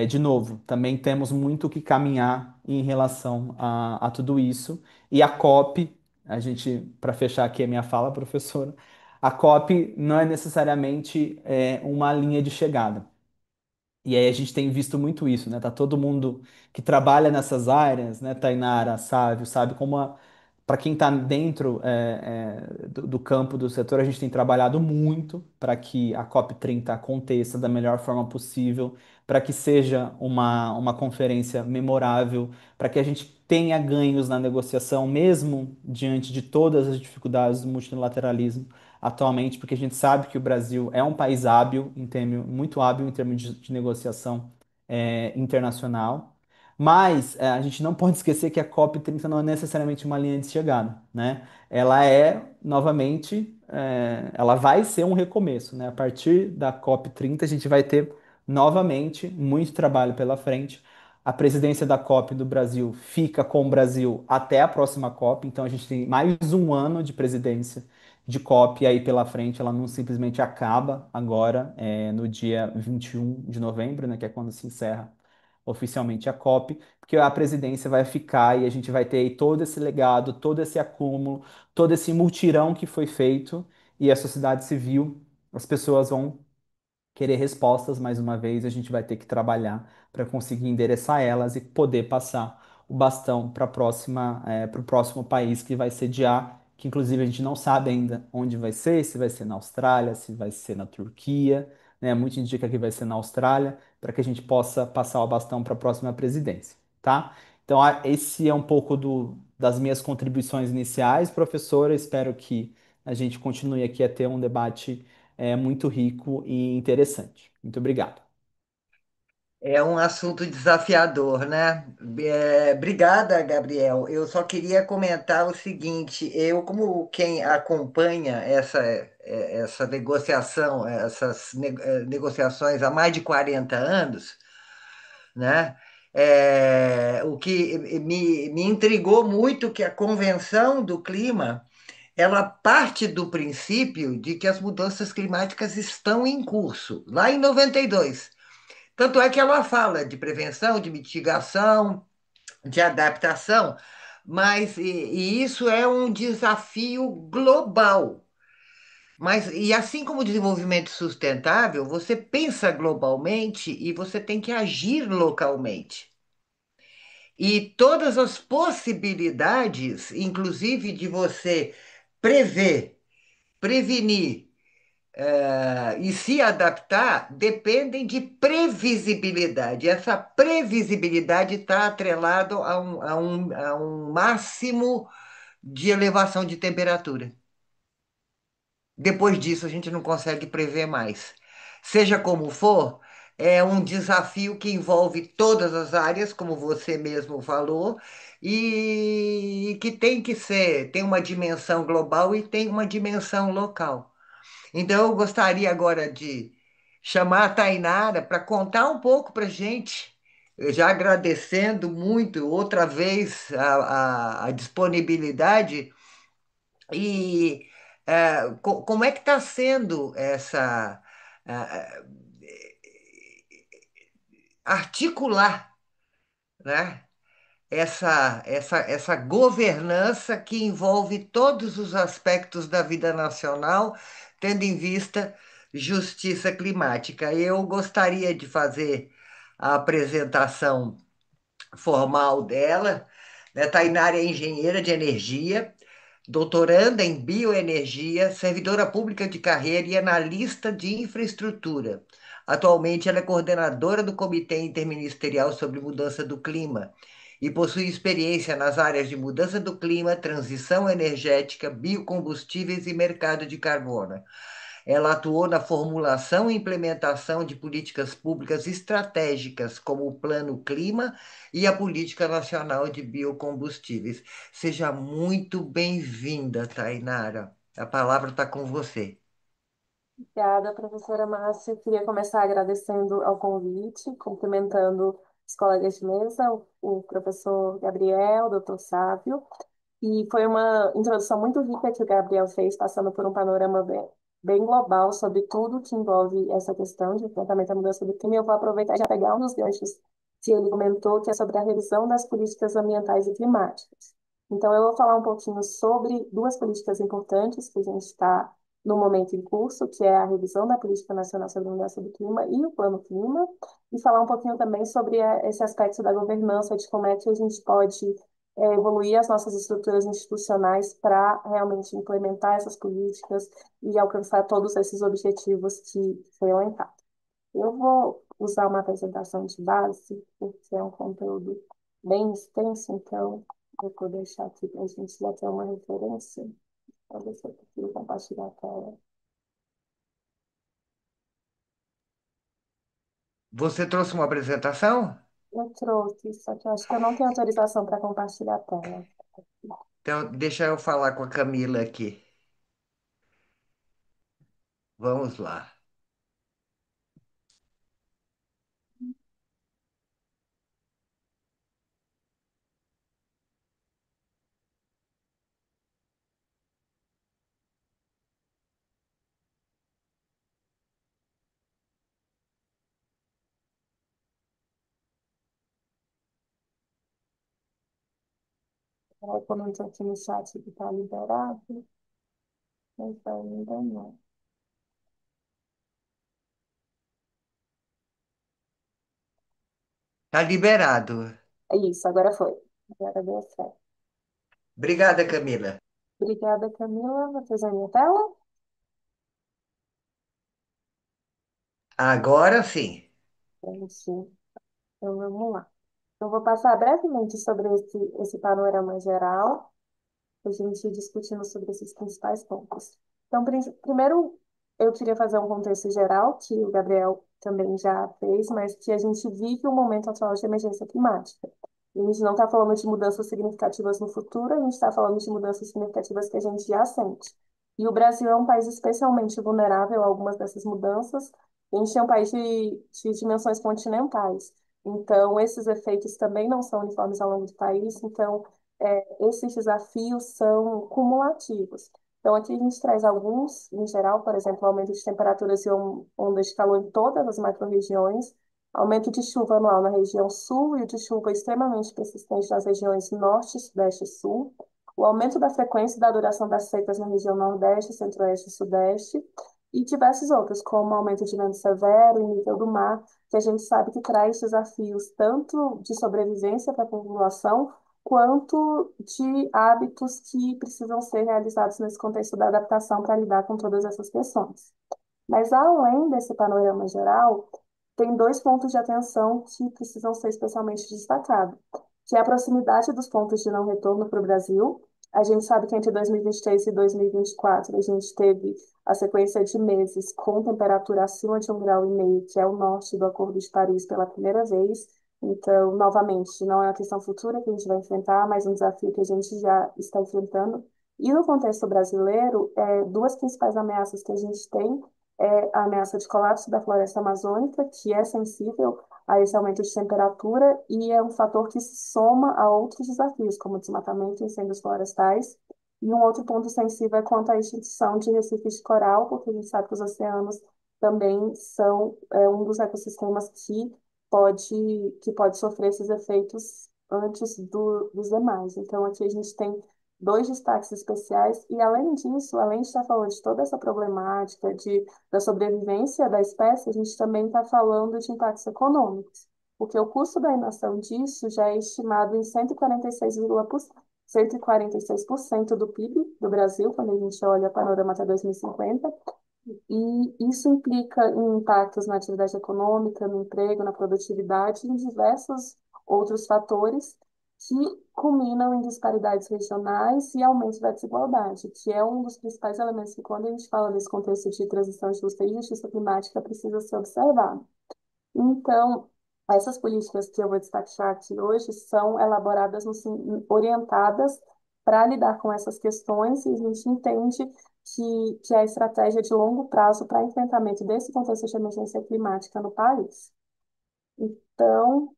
de novo, também temos muito o que caminhar em relação a tudo isso. E a COP, a gente, para fechar aqui a minha fala, professora, a COP não é necessariamente uma linha de chegada. E aí a gente tem visto muito isso, né? Tá todo mundo que trabalha nessas áreas, né? Tainara, Sávio, sabe como para quem está dentro do campo do setor, a gente tem trabalhado muito para que a COP30 aconteça da melhor forma possível, para que seja uma conferência memorável, para que a gente tenha ganhos na negociação, mesmo diante de todas as dificuldades do multilateralismo atualmente, porque a gente sabe que o Brasil é um país hábil, muito hábil em termos de negociação internacional. Mas a gente não pode esquecer que a COP30 não é necessariamente uma linha de chegada, né? Ela novamente, ela vai ser um recomeço, né? A partir da COP30 a gente vai ter novamente muito trabalho pela frente. A presidência da COP do Brasil fica com o Brasil até a próxima COP, então a gente tem mais um ano de presidência de COP aí pela frente, ela não simplesmente acaba agora, no dia 21 de novembro, né, que é quando se encerra oficialmente a COP, porque a presidência vai ficar e a gente vai ter aí todo esse legado, todo esse acúmulo, todo esse multirão que foi feito e a sociedade civil, as pessoas vão querer respostas mais uma vez, a gente vai ter que trabalhar para conseguir endereçar elas e poder passar o bastão para o próximo país que vai sediar, que inclusive a gente não sabe ainda onde vai ser, se vai ser na Austrália, se vai ser na Turquia, né? Muito indica que vai ser na Austrália, para que a gente possa passar o bastão para a próxima presidência, tá? Então, esse é um pouco das minhas contribuições iniciais, professora. Espero que a gente continue aqui a ter um debate muito rico e interessante. Muito obrigado. É um assunto desafiador, né? Obrigada, Gabriel. Eu só queria comentar o seguinte: eu, como quem acompanha essa negociação, negociações há mais de 40 anos, né? O que me intrigou muito que a Convenção do Clima ela parte do princípio de que as mudanças climáticas estão em curso, lá em 92. Tanto é que ela fala de prevenção, de mitigação, de adaptação, mas e isso é um desafio global. Mas e assim como o desenvolvimento sustentável, você pensa globalmente e você tem que agir localmente. E todas as possibilidades, inclusive de você prever, prevenir, e se adaptar dependem de previsibilidade. Essa previsibilidade está atrelado a um máximo de elevação de temperatura. Depois disso, a gente não consegue prever mais. Seja como for, é um desafio que envolve todas as áreas, como você mesmo falou, e que tem uma dimensão global e tem uma dimensão local. Então, eu gostaria agora de chamar a Tainara para contar um pouco para a gente, já agradecendo muito outra vez a disponibilidade e como é que está sendo ah, articular, né? Essa governança que envolve todos os aspectos da vida nacional, tendo em vista justiça climática. Eu gostaria de fazer a apresentação formal dela, né? Tainara é engenheira de energia, doutoranda em bioenergia, servidora pública de carreira e analista de infraestrutura. Atualmente, ela é coordenadora do Comitê Interministerial sobre Mudança do Clima e possui experiência nas áreas de mudança do clima, transição energética, biocombustíveis e mercado de carbono. Ela atuou na formulação e implementação de políticas públicas estratégicas, como o Plano Clima e a Política Nacional de Biocombustíveis. Seja muito bem-vinda, Tainara. A palavra está com você. Obrigada, professora Márcia. Queria começar agradecendo ao convite, cumprimentando os colegas de mesa, o professor Gabriel, o doutor Sávio. E foi uma introdução muito rica que o Gabriel fez, passando por um panorama bem global sobre tudo que envolve essa questão de enfrentamento à mudança do clima. E eu vou aproveitar e já pegar um dos ganchos que ele comentou, que é sobre a revisão das políticas ambientais e climáticas. Então, eu vou falar um pouquinho sobre duas políticas importantes que a gente está no momento em curso, que é a revisão da Política Nacional sobre a Mudança do Clima e o Plano Clima, e falar um pouquinho também sobre esse aspecto da governança, de como é que a gente pode evoluir as nossas estruturas institucionais para realmente implementar essas políticas e alcançar todos esses objetivos que foi elencado. Eu vou usar uma apresentação de base, porque é um conteúdo bem extenso, então eu vou deixar aqui para a gente já ter uma referência. Para ver se eu consigo compartilhar a tela. Você trouxe uma apresentação? Eu trouxe, só que eu acho que eu não tenho autorização para compartilhar a tela. Então, deixa eu falar com a Camila aqui. Vamos lá. Eu comento aqui no chat que está liberado, mas ainda não. Tá liberado. É isso, agora foi. Agora deu certo. Obrigada, Camila. Obrigada, Camila. Vou fazer a minha tela. Agora sim. Gente, então vamos lá. Eu vou passar brevemente sobre esse panorama geral, a gente discutindo sobre esses principais pontos. Então, primeiro, eu queria fazer um contexto geral, que o Gabriel também já fez, mas que a gente vive um momento atual de emergência climática. E a gente não está falando de mudanças significativas no futuro, a gente está falando de mudanças significativas que a gente já sente. E o Brasil é um país especialmente vulnerável a algumas dessas mudanças. A gente é um país de dimensões continentais. Então, esses efeitos também não são uniformes ao longo do país. Então, esses desafios são cumulativos. Então, aqui a gente traz alguns, em geral, por exemplo, aumento de temperaturas e ondas de calor em todas as macro-regiões, aumento de chuva anual na região sul e de chuva extremamente persistente nas regiões norte, sudeste e sul, o aumento da frequência e da duração das secas na região nordeste, centro-oeste e sudeste, e diversos outros, como aumento de vento severo e nível do mar, que a gente sabe que traz desafios tanto de sobrevivência para a população, quanto de hábitos que precisam ser realizados nesse contexto da adaptação para lidar com todas essas questões. Mas, além desse panorama geral, tem dois pontos de atenção que precisam ser especialmente destacados, que é a proximidade dos pontos de não retorno para o Brasil. A gente sabe que entre 2023 e 2024 a gente teve a sequência de meses com temperatura acima de 1,5 graus, que é o norte do Acordo de Paris pela primeira vez. Então, novamente, não é uma questão futura que a gente vai enfrentar, mas um desafio que a gente já está enfrentando. E no contexto brasileiro, duas principais ameaças que a gente tem é a ameaça de colapso da floresta amazônica, que é sensível a esse aumento de temperatura e é um fator que se soma a outros desafios, como desmatamento e incêndios florestais. E um outro ponto sensível é quanto à extinção de recifes de coral, porque a gente sabe que os oceanos também são um dos ecossistemas que pode sofrer esses efeitos antes dos demais. Então, aqui a gente tem dois destaques especiais, e além disso, além de estar falando de toda essa problemática da sobrevivência da espécie, a gente também está falando de impactos econômicos, porque o custo da inação disso já é estimado em 146% do PIB do Brasil, quando a gente olha o panorama até 2050, e isso implica em impactos na atividade econômica, no emprego, na produtividade e em diversos outros fatores que culminam em disparidades regionais e aumento da desigualdade, que é um dos principais elementos que, quando a gente fala desse contexto de transição justa e justiça climática, precisa ser observado. Então, essas políticas que eu vou destacar aqui hoje são elaboradas, orientadas para lidar com essas questões, e a gente entende que é a estratégia de longo prazo para enfrentamento desse contexto de emergência climática no país. Então,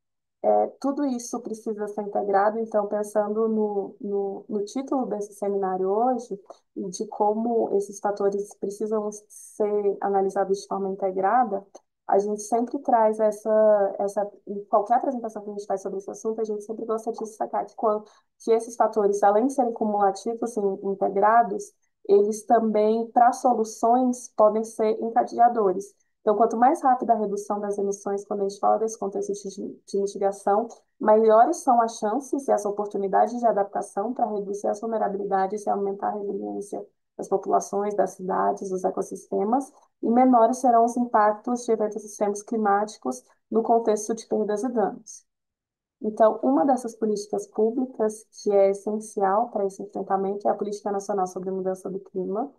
Tudo isso precisa ser integrado, então, pensando no título desse seminário hoje, e de como esses fatores precisam ser analisados de forma integrada, a gente sempre traz em qualquer apresentação que a gente faz sobre esse assunto, a gente sempre gosta de destacar que esses fatores, além de serem cumulativos e integrados, eles também, para soluções, podem ser encadeadores. Então, quanto mais rápida a redução das emissões, quando a gente fala desse contexto de mitigação, maiores são as chances e as oportunidades de adaptação para reduzir as vulnerabilidades e aumentar a resiliência das populações, das cidades, dos ecossistemas, e menores serão os impactos de eventos extremos climáticos no contexto de perdas e danos. Então, uma dessas políticas públicas que é essencial para esse enfrentamento é a Política Nacional sobre Mudança do Clima,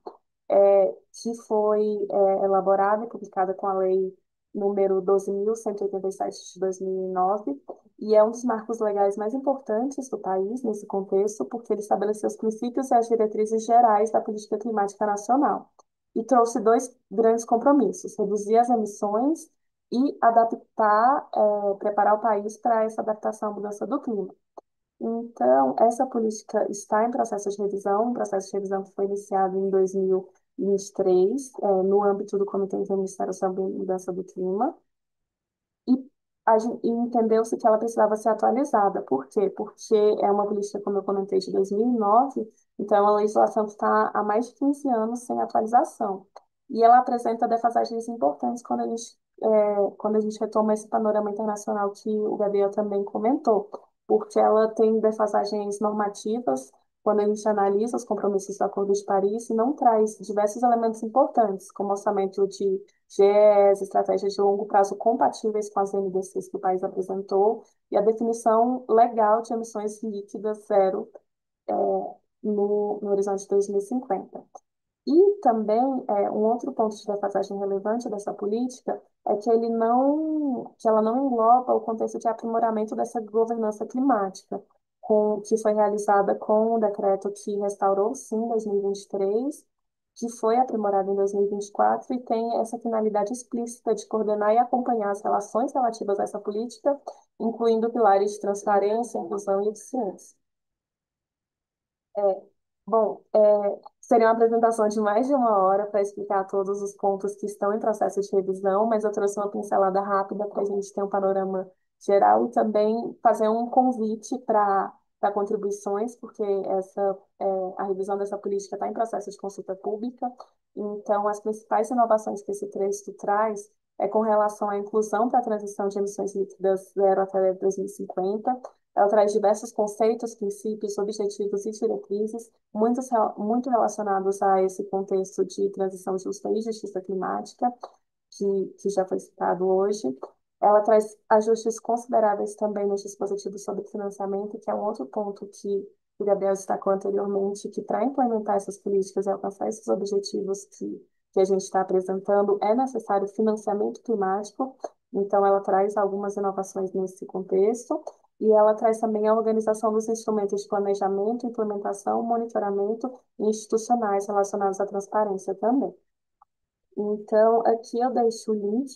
que foi elaborada e publicada com a Lei número 12.187 de 2009, e é um dos marcos legais mais importantes do país nesse contexto, porque ele estabeleceu os princípios e as diretrizes gerais da política climática nacional e trouxe dois grandes compromissos: reduzir as emissões e preparar o país para essa adaptação à mudança do clima. Então, essa política está em processo de revisão, um processo de revisão que foi iniciado em 2023, no âmbito do Comitê Interministerial sobre a Mudança do Clima, e, e entendeu-se que ela precisava ser atualizada. Por quê? Porque é uma política, como eu comentei, de 2009, então é uma legislação que está há mais de 15 anos sem atualização. E ela apresenta defasagens importantes quando a gente retoma esse panorama internacional que o Gabriel também comentou, porque ela tem defasagens normativas quando a gente analisa os compromissos do Acordo de Paris e não traz diversos elementos importantes, como orçamento de GES, estratégias de longo prazo compatíveis com as NDCs que o país apresentou, e a definição legal de emissões líquidas zero no horizonte de 2050. E também, um outro ponto de defasagem relevante dessa política é que ela não engloba o contexto de aprimoramento dessa governança climática, que foi realizada com o decreto que restaurou, sim, 2023, que foi aprimorado em 2024 e tem essa finalidade explícita de coordenar e acompanhar as relações relativas a essa política, incluindo pilares de transparência, inclusão e eficiência. É, bom, seria uma apresentação de mais de uma hora para explicar todos os pontos que estão em processo de revisão, mas eu trouxe uma pincelada rápida para a gente ter um panorama geral e também fazer um convite para contribuições, porque a revisão dessa política está em processo de consulta pública. Então, as principais inovações que esse texto traz é com relação à inclusão para a transição de emissões líquidas zero até 2050. Ela traz diversos conceitos, princípios, objetivos e diretrizes, muito relacionados a esse contexto de transição justa e justiça climática, que já foi citado hoje. Ela traz ajustes consideráveis também nos dispositivos sobre financiamento, que é um outro ponto que o Gabriel destacou anteriormente, que para implementar essas políticas e alcançar esses objetivos que a gente está apresentando, é necessário financiamento climático. Então, ela traz algumas inovações nesse contexto. E ela traz também a organização dos instrumentos de planejamento, implementação, monitoramento institucionais relacionados à transparência também. Então, aqui eu deixo o link,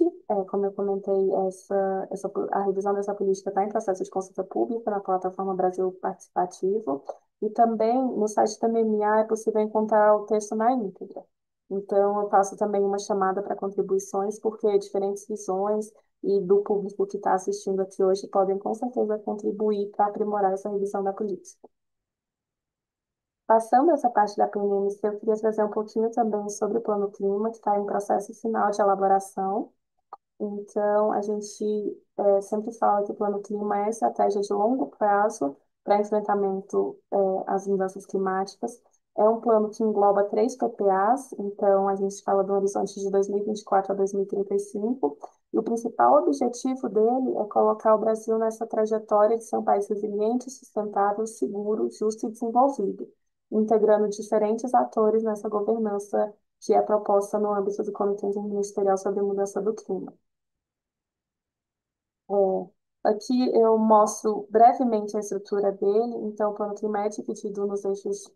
como eu comentei, a revisão dessa política está em processo de consulta pública na plataforma Brasil Participativo, e também no site da MMA é possível encontrar o texto na íntegra. Então, eu faço também uma chamada para contribuições, porque diferentes visões e do público que está assistindo aqui hoje podem com certeza contribuir para aprimorar essa revisão da política. Passando essa parte da PNMC, eu queria trazer um pouquinho também sobre o Plano Clima, que está em processo final de elaboração. Então, a gente sempre fala que o Plano Clima é a estratégia de longo prazo para enfrentamento às mudanças climáticas. É um plano que engloba 3 PPAs, então a gente fala do horizonte de 2024 a 2035, e o principal objetivo dele é colocar o Brasil nessa trajetória de ser um país resiliente, sustentável, seguro, justo e desenvolvido, integrando diferentes atores nessa governança que é proposta no âmbito do Comitê Interministerial sobre a Mudança do Clima. Aqui eu mostro brevemente a estrutura dele. Então, o plano climático é dividido nos eixos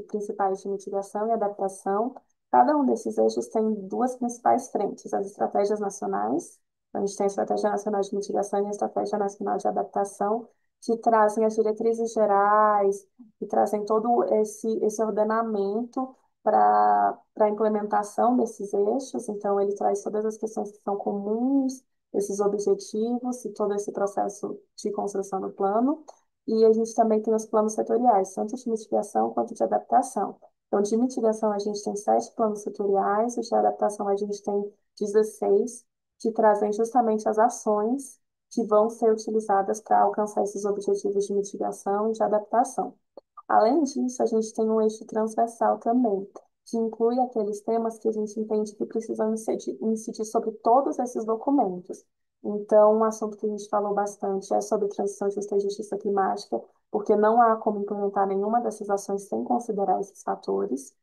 principais de mitigação e adaptação. Cada um desses eixos tem duas principais frentes: as estratégias nacionais A gente tem a Estratégia Nacional de Mitigação e a Estratégia Nacional de Adaptação, que trazem as diretrizes gerais, que trazem todo esse ordenamento para a implementação desses eixos. Então, ele traz todas as questões que são comuns, esses objetivos e todo esse processo de construção do plano. E a gente também tem os planos setoriais, tanto de mitigação quanto de adaptação. Então, de mitigação, a gente tem 7 planos setoriais, e de adaptação, a gente tem 16, que trazem justamente as ações que vão ser utilizadas para alcançar esses objetivos de mitigação e de adaptação. Além disso, a gente tem um eixo transversal também, que inclui aqueles temas que a gente entende que precisam incidir sobre todos esses documentos. Então, um assunto que a gente falou bastante é sobre transição justa e justiça climática, porque não há como implementar nenhuma dessas ações sem considerar esses fatores.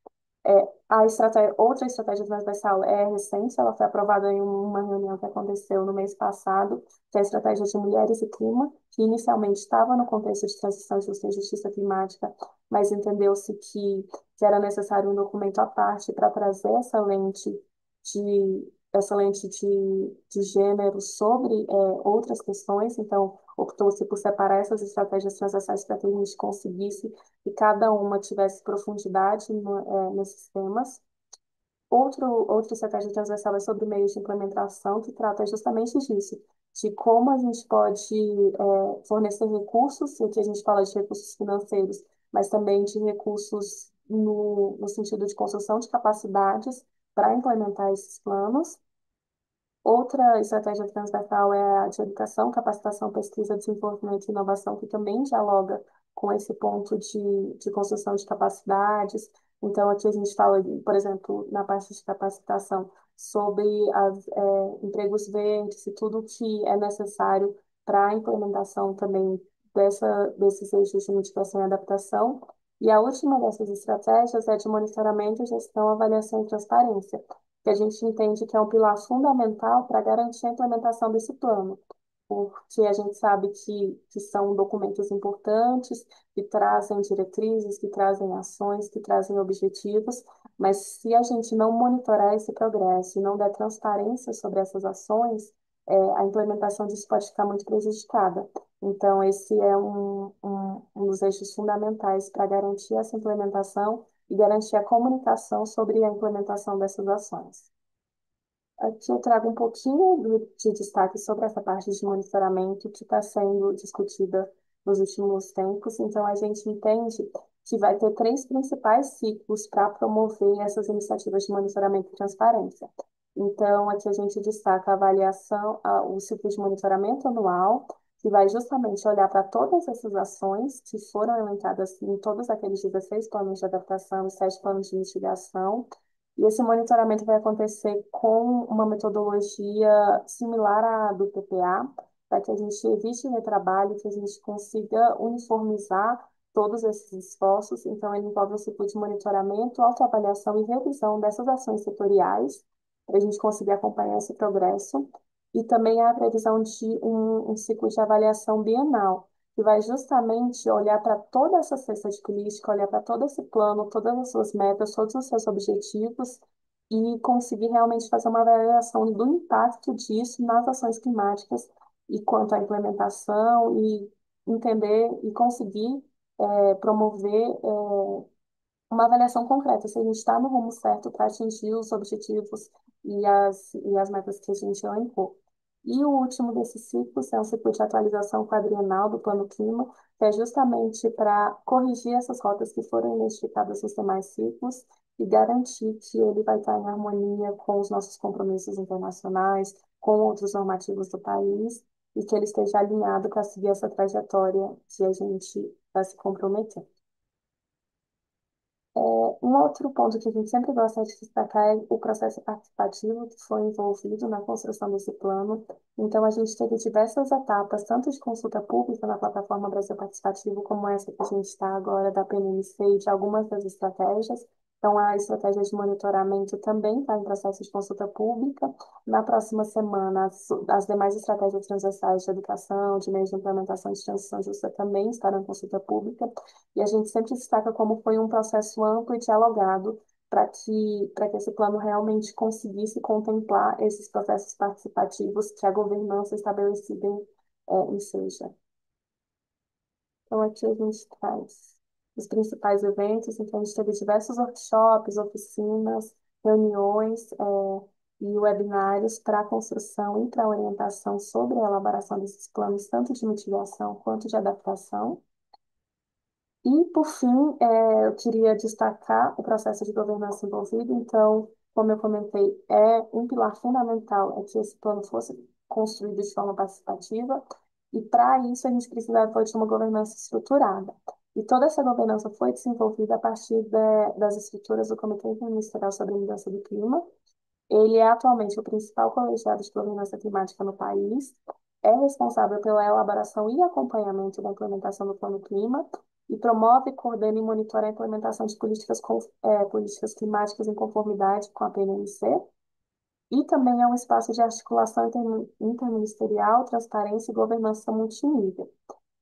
Outra estratégia transversal é recente, ela foi aprovada em uma reunião que aconteceu no mês passado, que é a Estratégia de Mulheres e Clima, que inicialmente estava no contexto de transição justa e justiça climática, mas entendeu-se que era necessário um documento à parte para trazer essa lente de gênero sobre outras questões, então optou-se por separar essas estratégias transversais para que a gente conseguisse que cada uma tivesse profundidade nesses temas. Outra estratégia transversal é sobre meios de implementação, que trata justamente disso, de como a gente pode fornecer recursos, e aqui a gente fala de recursos financeiros, mas também de recursos no sentido de construção de capacidades para implementar esses planos. Outra estratégia transversal é a de educação, capacitação, pesquisa, desenvolvimento e inovação, que também dialoga com esse ponto de construção de capacidades. Então, aqui a gente fala, por exemplo, na parte de capacitação, sobre empregos verdes e tudo que é necessário para a implementação também desses eixos de mitigação e adaptação. E a última dessas estratégias é de monitoramento, gestão, avaliação e transparência, que a gente entende que é um pilar fundamental para garantir a implementação desse plano, porque a gente sabe que são documentos importantes, que trazem diretrizes, que trazem ações, que trazem objetivos, mas se a gente não monitorar esse progresso e não der transparência sobre essas ações, a implementação disso pode ficar muito prejudicada. Então, esse é um dos eixos fundamentais para garantir essa implementação e garantir a comunicação sobre a implementação dessas ações. Aqui eu trago um pouquinho de destaque sobre essa parte de monitoramento que está sendo discutida nos últimos tempos. Então, a gente entende que vai ter 3 principais ciclos para promover essas iniciativas de monitoramento e transparência. Então, aqui a gente destaca a avaliação, o ciclo de monitoramento anual, que vai justamente olhar para todas essas ações que foram elencadas em todos aqueles 16 planos de adaptação e 7 planos de mitigação, e esse monitoramento vai acontecer com uma metodologia similar à do PPA, para que a gente evite retrabalho, que a gente consiga uniformizar todos esses esforços. Então, ele envolve um ciclo de monitoramento, autoavaliação e revisão dessas ações setoriais, para a gente conseguir acompanhar esse progresso. E também há a previsão de um ciclo de avaliação bienal, que vai justamente olhar para toda essa cesta de política, olhar para todo esse plano, todas as suas metas, todos os seus objetivos e conseguir realmente fazer uma avaliação do impacto disso nas ações climáticas e quanto à implementação e entender e conseguir promover uma avaliação concreta se a gente está no rumo certo para atingir os objetivos e as metas que a gente elencou. E o último desses ciclos é um ciclo de atualização quadrienal do Plano Clima, que é justamente para corrigir essas rotas que foram identificadas nos demais ciclos e garantir que ele vai estar em harmonia com os nossos compromissos internacionais, com outros normativos do país, e que ele esteja alinhado para seguir essa trajetória que a gente vai se comprometer. Um outro ponto que a gente sempre gosta de destacar é o processo participativo que foi envolvido na construção desse plano. Então, a gente teve diversas etapas, tanto de consulta pública na plataforma Brasil Participativo, como essa que a gente está agora, da PNMC e de algumas das estratégias. Então, a estratégia de monitoramento também está em processo de consulta pública. Na próxima semana, as demais estratégias transversais de educação, de meios de implementação de transição justa também estarão em consulta pública. E a gente sempre destaca como foi um processo amplo e dialogado, para que esse plano realmente conseguisse contemplar esses processos participativos que a governança estabelecida enseja. Então, aqui a gente traz os principais eventos. Então, a gente teve diversos workshops, oficinas, reuniões, e webinários para a construção e para a orientação sobre a elaboração desses planos, tanto de mitigação quanto de adaptação. E, por fim, eu queria destacar o processo de governança envolvido. Então, como eu comentei, um pilar fundamental é que esse plano fosse construído de forma participativa, e para isso a gente precisava de uma governança estruturada. E toda essa governança foi desenvolvida a partir das estruturas do Comitê Interministerial sobre a Mudança do Clima. Ele é atualmente o principal colegiado de governança climática no país, é responsável pela elaboração e acompanhamento da implementação do Plano Clima e promove, coordena e monitora a implementação de políticas climáticas em conformidade com a PNMC, e também é um espaço de articulação interministerial, transparência e governança multinível.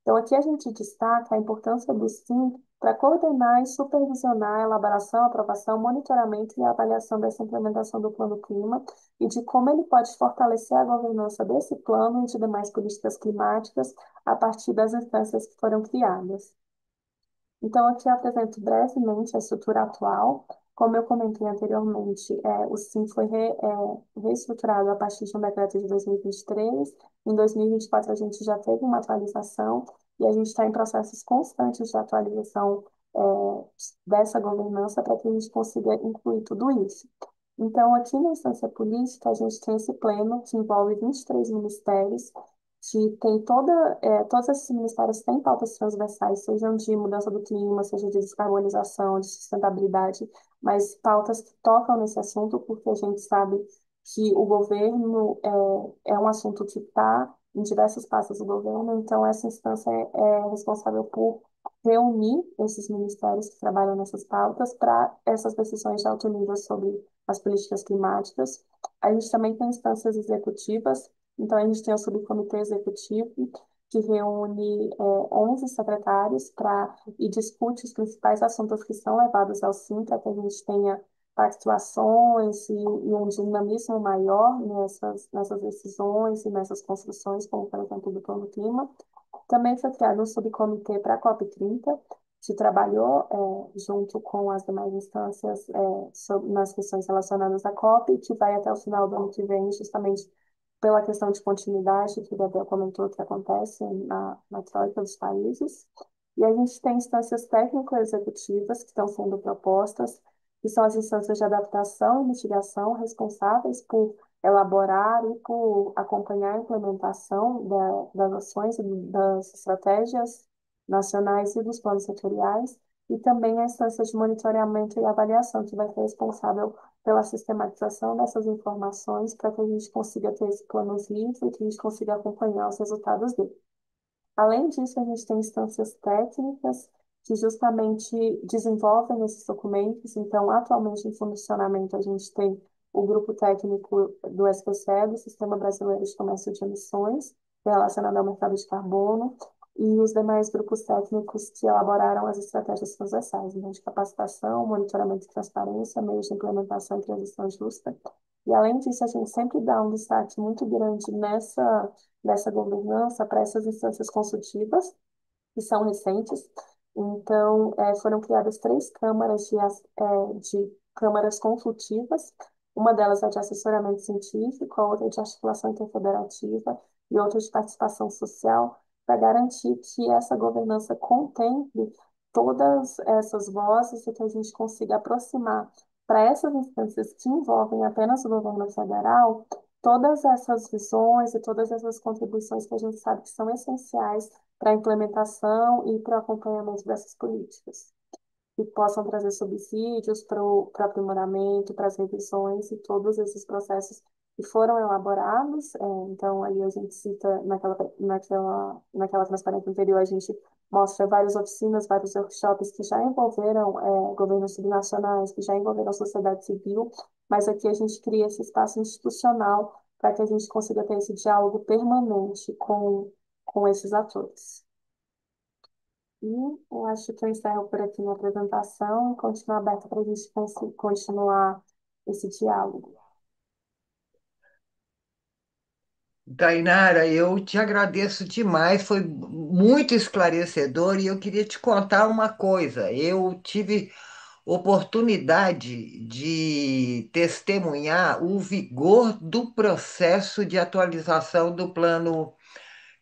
Então, aqui a gente destaca a importância do SIM para coordenar e supervisionar a elaboração, aprovação, monitoramento e avaliação dessa implementação do Plano Clima e de como ele pode fortalecer a governança desse plano e de demais políticas climáticas a partir das instâncias que foram criadas. Então, aqui eu apresento brevemente a estrutura atual. Como eu comentei anteriormente, o SIM foi reestruturado a partir de um decreto de 2023. Em 2024, a gente já teve uma atualização e a gente está em processos constantes de atualização é, dessa governança para que a gente consiga incluir tudo isso. Então, aqui na instância política, a gente tem esse pleno que envolve 23 ministérios, que tem todos esses ministérios têm pautas transversais, sejam de mudança do clima, seja de descarbonização, de sustentabilidade, mas pautas que tocam nesse assunto, porque a gente sabe que o governo é um assunto que está em diversas pastas do governo, então essa instância é responsável por reunir esses ministérios que trabalham nessas pautas para essas decisões de alto nível sobre as políticas climáticas. A gente também tem instâncias executivas, então, a gente tem o subcomitê executivo, que reúne 11 secretários e discute os principais assuntos que são levados ao SIM, para que a gente tenha participações e um dinamismo maior nessas decisões e nessas construções, como, por exemplo, do Plano Clima. Também foi criado um subcomitê para a COP30, que trabalhou junto com as demais instâncias nas questões relacionadas à COP, e que vai até o final do ano que vem, justamente pela questão de continuidade, que o Gabriel comentou que acontece na troika dos países. E a gente tem instâncias técnico-executivas que estão sendo propostas, que são as instâncias de adaptação e mitigação responsáveis por elaborar e por acompanhar a implementação das ações e das estratégias nacionais e dos planos setoriais, e também a instância de monitoramento e avaliação, que vai ser responsável pela sistematização dessas informações para que a gente consiga ter esse plano vivo e que a gente consiga acompanhar os resultados dele. Além disso, a gente tem instâncias técnicas que justamente desenvolvem esses documentos. Então, atualmente em funcionamento, a gente tem o grupo técnico do SPCE, do Sistema Brasileiro de Comércio de Emissões, relacionado ao mercado de carbono, e os demais grupos técnicos que elaboraram as estratégias transversais, então, de capacitação, monitoramento e transparência, meios de implementação e transição justa. E, além disso, a gente sempre dá um destaque muito grande nessa governança para essas instâncias consultivas, que são recentes. Então, foram criadas três câmaras de câmaras consultivas. Uma delas é de assessoramento científico, a outra é de articulação interfederativa e outra de participação social, para garantir que essa governança contemple todas essas vozes e que a gente consiga aproximar para essas instâncias que envolvem apenas o governo federal todas essas visões e todas essas contribuições que a gente sabe que são essenciais para a implementação e para o acompanhamento dessas políticas, que possam trazer subsídios para o aprimoramento, para as revisões e todos esses processos que foram elaborados. Então, aí a gente cita naquela transparência anterior, a gente mostra várias oficinas, vários workshops que já envolveram governos subnacionais, que já envolveram a sociedade civil, mas aqui a gente cria esse espaço institucional para que a gente consiga ter esse diálogo permanente com esses atores. eu acho que eu encerro por aqui minha apresentação e continuo aberta para a gente continuar esse diálogo. Tainara, eu te agradeço demais, foi muito esclarecedor e eu queria te contar uma coisa. Eu tive oportunidade de testemunhar o vigor do processo de atualização do Plano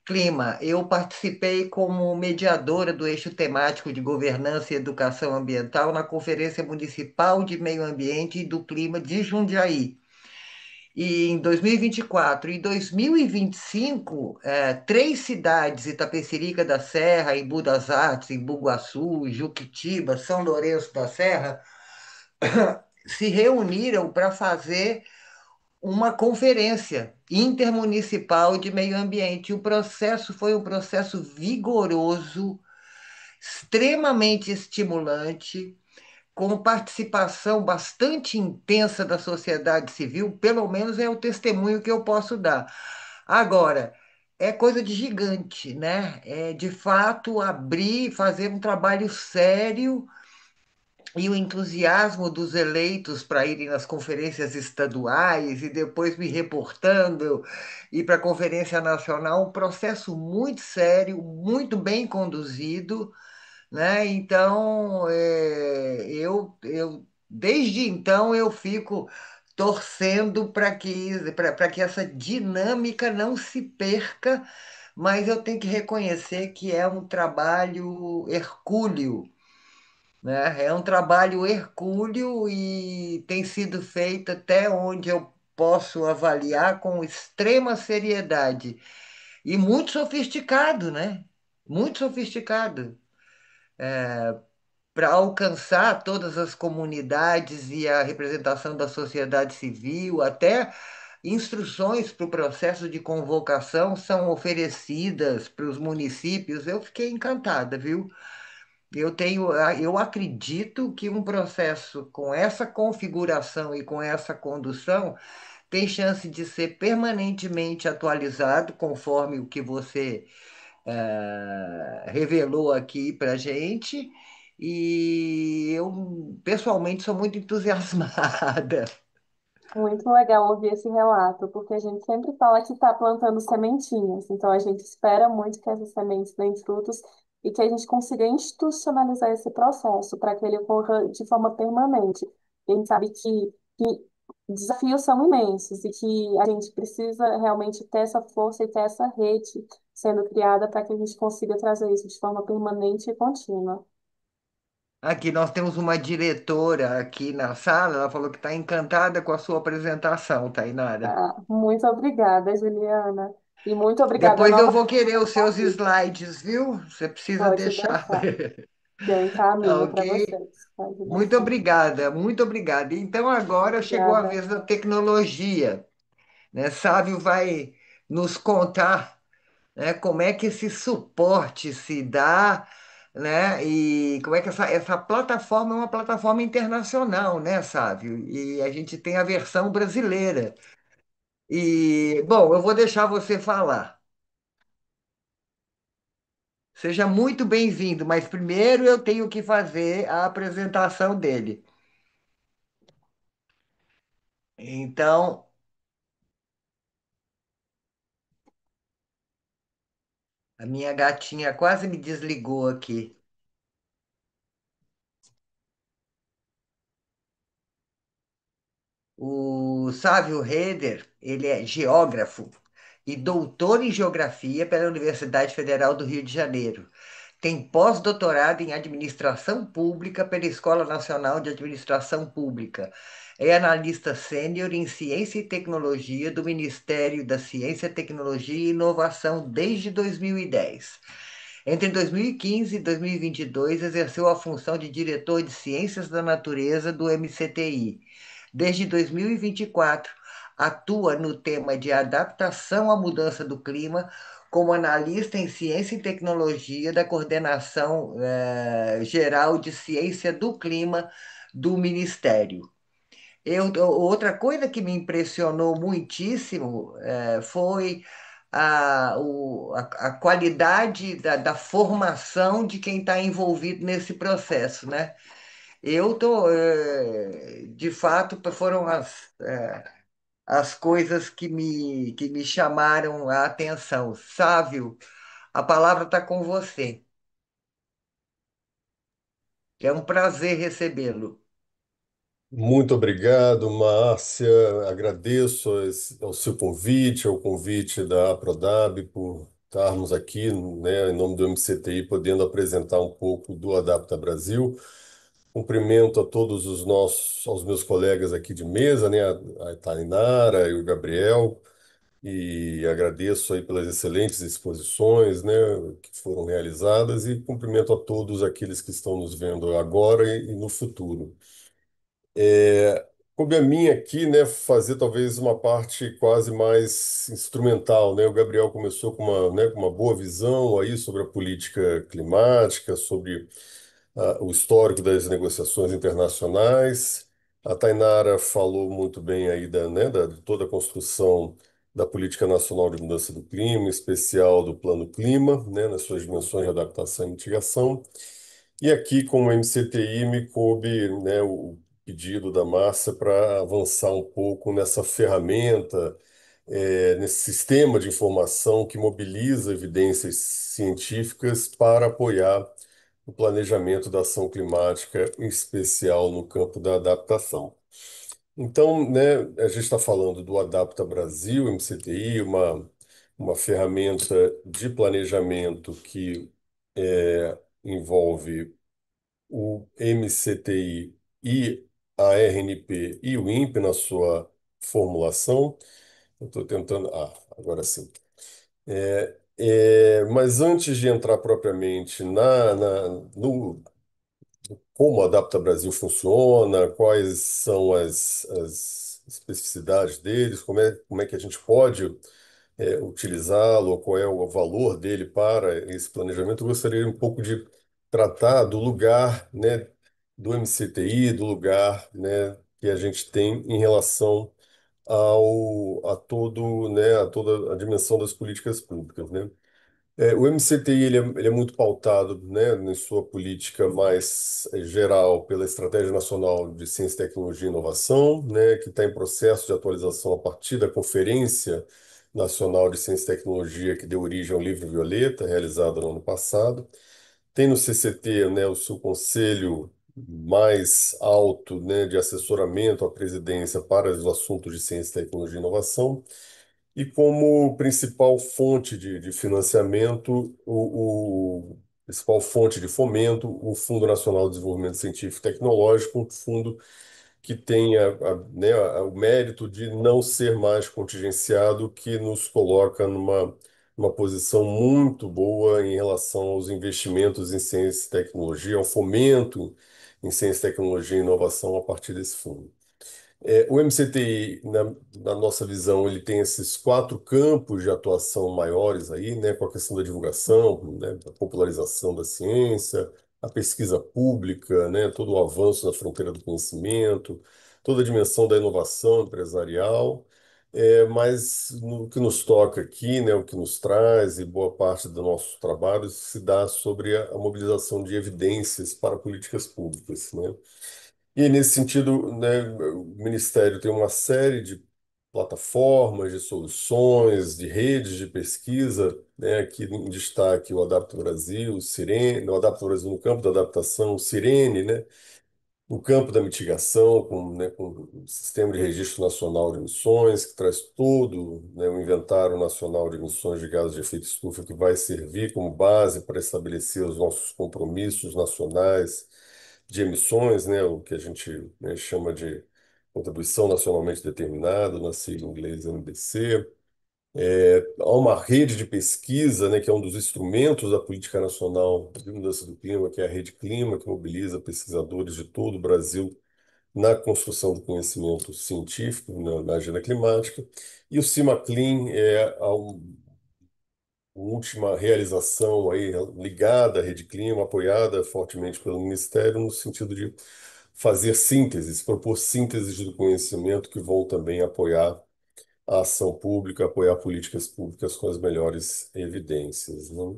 Clima. Eu participei como mediadora do eixo temático de governança e educação ambiental na Conferência Municipal de Meio Ambiente e do Clima de Jundiaí. E em 2024 e 2025, três cidades, Itapecerica da Serra, Embu das Artes, Embu-Guaçu, Juquitiba, São Lourenço da Serra, se reuniram para fazer uma conferência intermunicipal de meio ambiente. O processo foi um processo vigoroso, extremamente estimulante, com participação bastante intensa da sociedade civil, pelo menos é o testemunho que eu posso dar. Agora, é coisa de gigante, né? É de fato abrir, fazer um trabalho sério e o entusiasmo dos eleitos para irem nas conferências estaduais e depois me reportando e para a Conferência Nacional, um processo muito sério, muito bem conduzido, né? Então, eu desde então eu fico torcendo para que essa dinâmica não se perca, mas eu tenho que reconhecer que é um trabalho hercúleo, né? É um trabalho hercúleo e tem sido feito até onde eu posso avaliar com extrema seriedade e muito sofisticado, né? Muito sofisticado para alcançar todas as comunidades e a representação da sociedade civil, até instruções para o processo de convocação são oferecidas para os municípios. Eu fiquei encantada, viu? Eu acredito que um processo com essa configuração e com essa condução tem chance de ser permanentemente atualizado, conforme o que você revelou aqui para a gente. E eu, pessoalmente, sou muito entusiasmada. Muito legal ouvir esse relato, porque a gente sempre fala que está plantando sementinhas, então a gente espera muito que essas sementes deem frutos e que a gente consiga institucionalizar esse processo para que ele ocorra de forma permanente. E a gente sabe que desafios são imensos e que a gente precisa realmente ter essa força e ter essa rede sendo criada para que a gente consiga trazer isso de forma permanente e contínua. Aqui nós temos uma diretora aqui na sala, ela falou que está encantada com a sua apresentação, Tainara. Ah, muito obrigada, Juliana. E muito obrigada Depois eu novamente vou querer pelo os seus convite. slides, viu? Você precisa Pode deixar. deixar, que eu Tá encaminho para ok? vocês. Pode Muito deixar. obrigada, muito obrigada. Então agora chegou a Obrigada. vez da tecnologia, né? Sávio vai nos contar, né, como é que esse suporte se dá, né? E como é que essa plataforma é uma plataforma internacional, né, Sávio? E a gente tem a versão brasileira. E, bom, eu vou deixar você falar. Seja muito bem-vindo, mas primeiro eu tenho que fazer a apresentação dele. Então, a minha gatinha quase me desligou aqui. O Sávio Reder, ele é geógrafo e doutor em geografia pela Universidade Federal do Rio de Janeiro. Tem pós-doutorado em administração pública pela Escola Nacional de Administração Pública. É analista sênior em ciência e tecnologia do Ministério da Ciência, Tecnologia e Inovação desde 2010. Entre 2015 e 2022, exerceu a função de diretor de Ciências da Natureza do MCTI. Desde 2024, atua no tema de adaptação à mudança do clima como analista em ciência e tecnologia da Coordenação Geral de Ciência do Clima do Ministério. Outra coisa que me impressionou muitíssimo foi a qualidade da formação de quem está envolvido nesse processo, né? Eu tô, de fato, foram as coisas que me chamaram a atenção. Sávio, a palavra está com você. É um prazer recebê-lo. Muito obrigado, Márcia. Agradeço ao seu convite, ao convite da Prodab por estarmos aqui, né, em nome do MCTI, podendo apresentar um pouco do Adapta Brasil. Cumprimento a todos aos meus colegas aqui de mesa, né, a Tainara e o Gabriel, e agradeço aí pelas excelentes exposições, né, que foram realizadas e cumprimento a todos aqueles que estão nos vendo agora e no futuro. Coube a mim aqui, né, fazer talvez uma parte quase mais instrumental, né? O Gabriel começou com com uma boa visão aí sobre a política climática, sobre o histórico das negociações internacionais. A Tainara falou muito bem aí de toda a construção da Política Nacional de Mudança do Clima, em especial do Plano Clima, né, nas suas dimensões de adaptação e mitigação. E aqui, com o MCTI, me coube, né, o pedido da Márcia para avançar um pouco nessa ferramenta, nesse sistema de informação que mobiliza evidências científicas para apoiar o planejamento da ação climática, em especial no campo da adaptação. Então, né, a gente está falando do Adapta Brasil, MCTI, uma ferramenta de planejamento que envolve o MCTI e a RNP e o INPE na sua formulação. Eu estou tentando. Ah, agora sim. Mas antes de entrar propriamente no como a Adapta Brasil funciona, quais são as especificidades deles, como é que a gente pode utilizá-lo, qual é o valor dele para esse planejamento, eu gostaria um pouco de tratar do lugar, né, do MCTI, do lugar, né, que a gente tem em relação a toda a dimensão das políticas públicas, né? O MCTI ele é muito pautado, né, em sua política mais geral pela Estratégia Nacional de Ciência, Tecnologia e Inovação, né, que está em processo de atualização a partir da Conferência Nacional de Ciência e Tecnologia que deu origem ao Livro Violeta, realizado no ano passado. Tem no CCT, né, o seu conselho mais alto, né, de assessoramento à presidência para os assuntos de ciência, tecnologia e inovação. E como principal fonte de financiamento, principal fonte de fomento, o Fundo Nacional de Desenvolvimento Científico e Tecnológico, um fundo que tem o mérito de não ser mais contingenciado, que nos coloca numa posição muito boa em relação aos investimentos em ciência e tecnologia, ao fomento em ciência, tecnologia e inovação a partir desse fundo. O MCTI, na nossa visão, ele tem esses quatro campos de atuação maiores aí, né, com a questão da divulgação, né, da popularização da ciência, a pesquisa pública, né, todo o avanço na fronteira do conhecimento, toda a dimensão da inovação empresarial, mas no que nos toca aqui, né, o que nos traz e boa parte do nosso trabalho se dá sobre a mobilização de evidências para políticas públicas, né? E nesse sentido, né, o Ministério tem uma série de plataformas, de soluções, de redes de pesquisa, né, aqui em destaque o Adapta Brasil, o Sirene, o Adapta Brasil no campo da adaptação, o Sirene, né, no campo da mitigação, com o Sistema de Registro Nacional de Emissões, que traz todo, né, o Inventário Nacional de Emissões de Gases de Efeito Estufa, que vai servir como base para estabelecer os nossos compromissos nacionais de emissões, né, o que a gente, né, chama de Contribuição Nacionalmente Determinada, na sigla em inglês NDC. Há uma rede de pesquisa, né, que é um dos instrumentos da Política Nacional de Mudança do Clima, que é a Rede Clima, que mobiliza pesquisadores de todo o Brasil na construção do conhecimento científico, na agenda climática. E o CIMACLIN é última realização aí ligada à Rede Clima, apoiada fortemente pelo Ministério, no sentido de fazer sínteses, propor sínteses do conhecimento que vão também apoiar a ação pública, apoiar políticas públicas com as melhores evidências, né?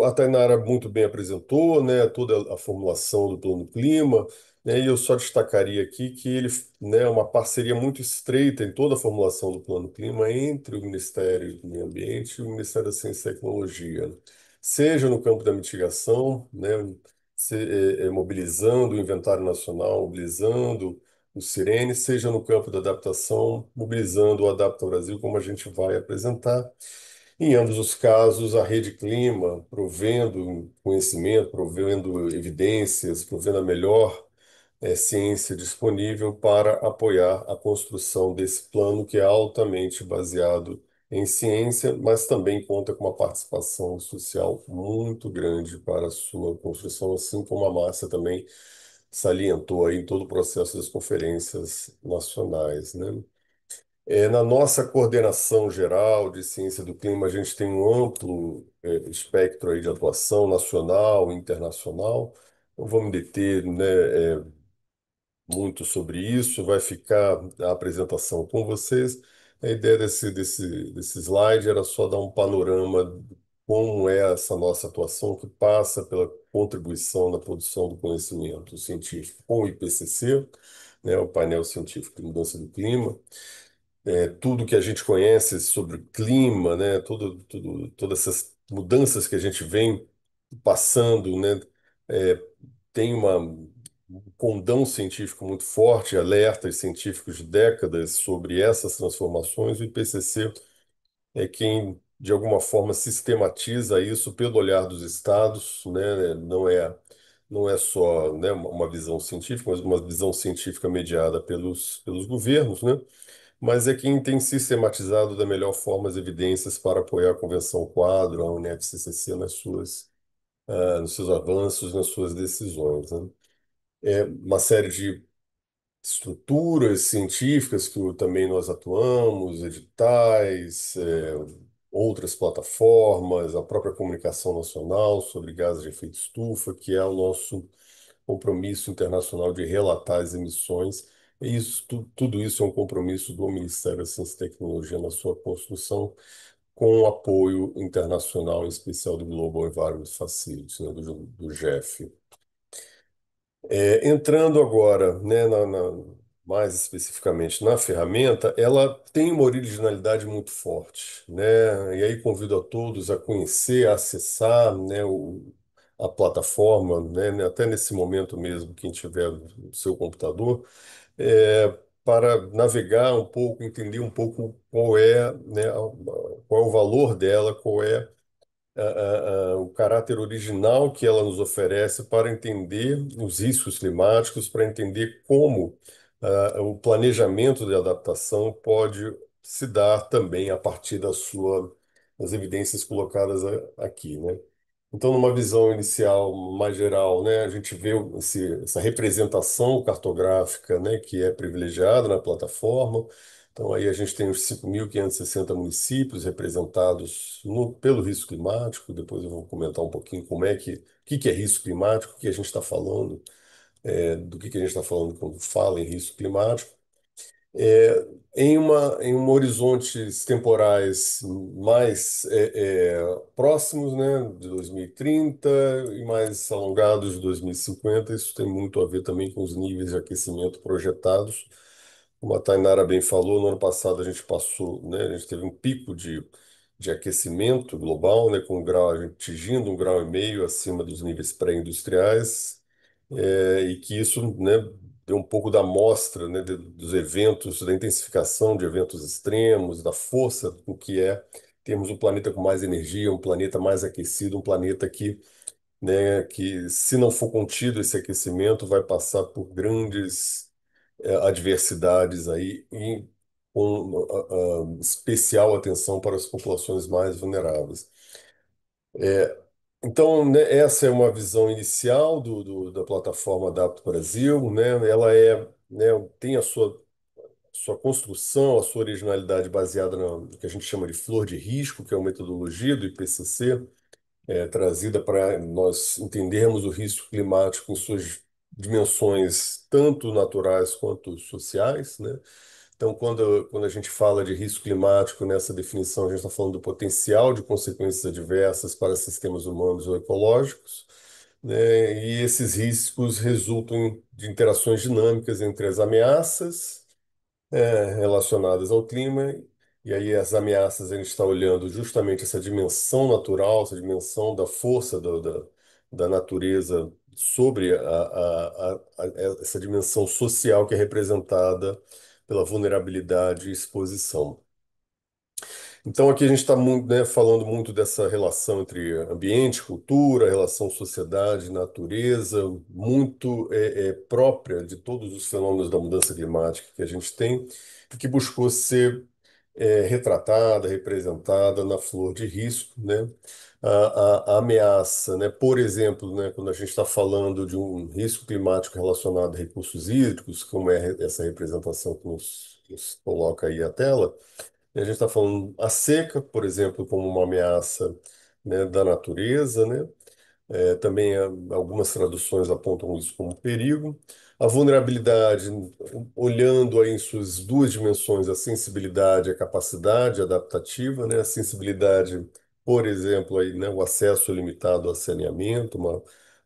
A Tainara muito bem apresentou, né, toda a formulação do Plano Clima, né, e eu só destacaria aqui que ele, né, é uma parceria muito estreita em toda a formulação do Plano Clima entre o Ministério do Meio Ambiente e o Ministério da Ciência e Tecnologia, seja no campo da mitigação, né, mobilizando o Inventário Nacional, mobilizando o Cirene, seja no campo da adaptação, mobilizando o Adapta Brasil, como a gente vai apresentar. Em ambos os casos, a Rede Clima, provendo conhecimento, provendo evidências, provendo a melhor ciência disponível para apoiar a construção desse plano que é altamente baseado em ciência, mas também conta com uma participação social muito grande para a sua construção, assim como a Márcia também salientou aí em todo o processo das conferências nacionais, né? Na nossa coordenação geral de ciência do clima, a gente tem um amplo espectro aí de atuação nacional e internacional. Não vou me deter, né, muito sobre isso, vai ficar a apresentação com vocês. A ideia desse slide era só dar um panorama de como é essa nossa atuação que passa pela contribuição na produção do conhecimento científico com o IPCC, né, o painel científico de mudança do clima, tudo que a gente conhece sobre o clima, né, todas essas mudanças que a gente vem passando, né, é, tem um condão científico muito forte, alertas científicos de décadas sobre essas transformações. O IPCC é quem, de alguma forma, sistematiza isso pelo olhar dos estados, né, não é só, né, uma visão científica, mas uma visão científica mediada pelos governos, né? Mas é quem tem sistematizado da melhor forma as evidências para apoiar a Convenção Quadro, a UNFCCC nos seus avanços, nas suas decisões, né? Uma série de estruturas científicas que também nós atuamos, editais, outras plataformas, a própria comunicação nacional sobre gases de efeito estufa, que é o nosso compromisso internacional de relatar as emissões. E isso, tudo isso é um compromisso do Ministério da Ciência e Tecnologia na sua construção, com o apoio internacional, em especial do Global Environment Facility, né, do GEF. Entrando agora, né, mais especificamente na ferramenta, ela tem uma originalidade muito forte, né? E aí convido a todos a conhecer, a acessar, né, a plataforma, né, até nesse momento mesmo, quem tiver o seu computador, para navegar um pouco, entender um pouco qual é, né, qual é o valor dela, qual é o caráter original que ela nos oferece para entender os riscos climáticos, para entender como o planejamento de adaptação pode se dar também a partir das evidências colocadas aqui, né? Então, numa visão inicial mais geral, né, a gente vê essa representação cartográfica, né, que é privilegiada na plataforma. Então, aí a gente tem os 5.560 municípios representados pelo risco climático. Depois eu vou comentar um pouquinho o que é risco climático, o que a gente está falando, do que a gente está falando quando fala em risco climático é, em um horizontes temporais mais próximos, né, de 2030 e mais alongados de 2050. Isso tem muito a ver também com os níveis de aquecimento projetados. Como a Tainara bem falou, no ano passado a gente passou, né, a gente teve um pico de aquecimento global, né, com um grau, atingindo 1,5 graus acima dos níveis pré-industriais, e que isso, né, deu um pouco da amostra, né, dos eventos, da intensificação de eventos extremos, da força com que termos um planeta com mais energia, um planeta mais aquecido, um planeta que se não for contido esse aquecimento, vai passar por grandes adversidades aí, e com especial atenção para as populações mais vulneráveis. Então, né, essa é uma visão inicial da plataforma Adapto Brasil, né? Ela né, tem sua construção, a sua originalidade baseada no que a gente chama de flor de risco, que é uma metodologia do IPCC, trazida para nós entendermos o risco climático em suas dimensões tanto naturais quanto sociais, né? Então, quando a gente fala de risco climático nessa definição, a gente está falando do potencial de consequências adversas para sistemas humanos ou ecológicos, né? E esses riscos resultam de interações dinâmicas entre as ameaças relacionadas ao clima. E aí as ameaças, a gente está olhando justamente essa dimensão natural, essa dimensão da força da natureza sobre essa dimensão social que é representada pela vulnerabilidade e exposição. Então, aqui a gente está falando muito dessa relação entre ambiente, cultura, relação sociedade, natureza, muito própria de todos os fenômenos da mudança climática que a gente tem, e que buscou ser retratada, representada na flor de risco, né? A ameaça, né? Por exemplo, né, quando a gente está falando de um risco climático relacionado a recursos hídricos, como é essa representação que nos coloca aí a tela, e a gente está falando a seca, por exemplo, como uma ameaça, né, da natureza, né? Também algumas traduções apontam isso como perigo. A vulnerabilidade, olhando aí em suas duas dimensões, a sensibilidade e a capacidade adaptativa, né? A sensibilidade, por exemplo, aí, né, o acesso limitado a saneamento,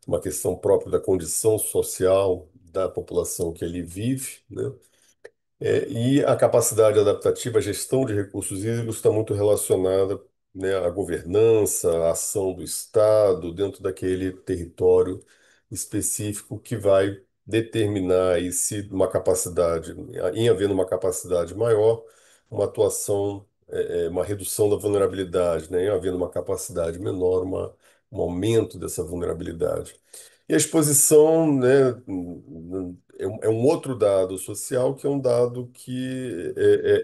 uma questão própria da condição social da população que ali vive, né? E a capacidade adaptativa, a gestão de recursos hídricos está muito relacionada, né, à governança, à ação do Estado dentro daquele território específico que vai determinar aí se uma capacidade, em havendo uma capacidade maior, uma atuação, uma redução da vulnerabilidade, né, em havendo uma capacidade menor, um aumento dessa vulnerabilidade. E a exposição, né, é um outro dado social que é um dado que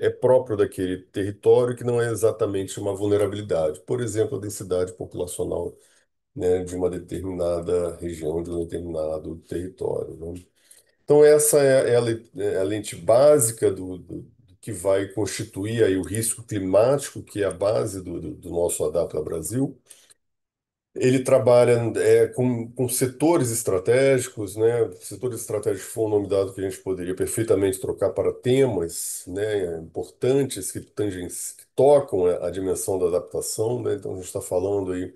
é próprio daquele território, que não é exatamente uma vulnerabilidade. Por exemplo, a densidade populacional, né, de uma determinada região, de um determinado território, né? Então, essa é a lente básica do que vai constituir aí o risco climático, que é a base do nosso Adapta Brasil. Ele trabalha com setores estratégicos, né? Setores estratégicos foi um nome dado que a gente poderia perfeitamente trocar para temas, né, importantes que tocam a dimensão da adaptação, né? Então a gente está falando aí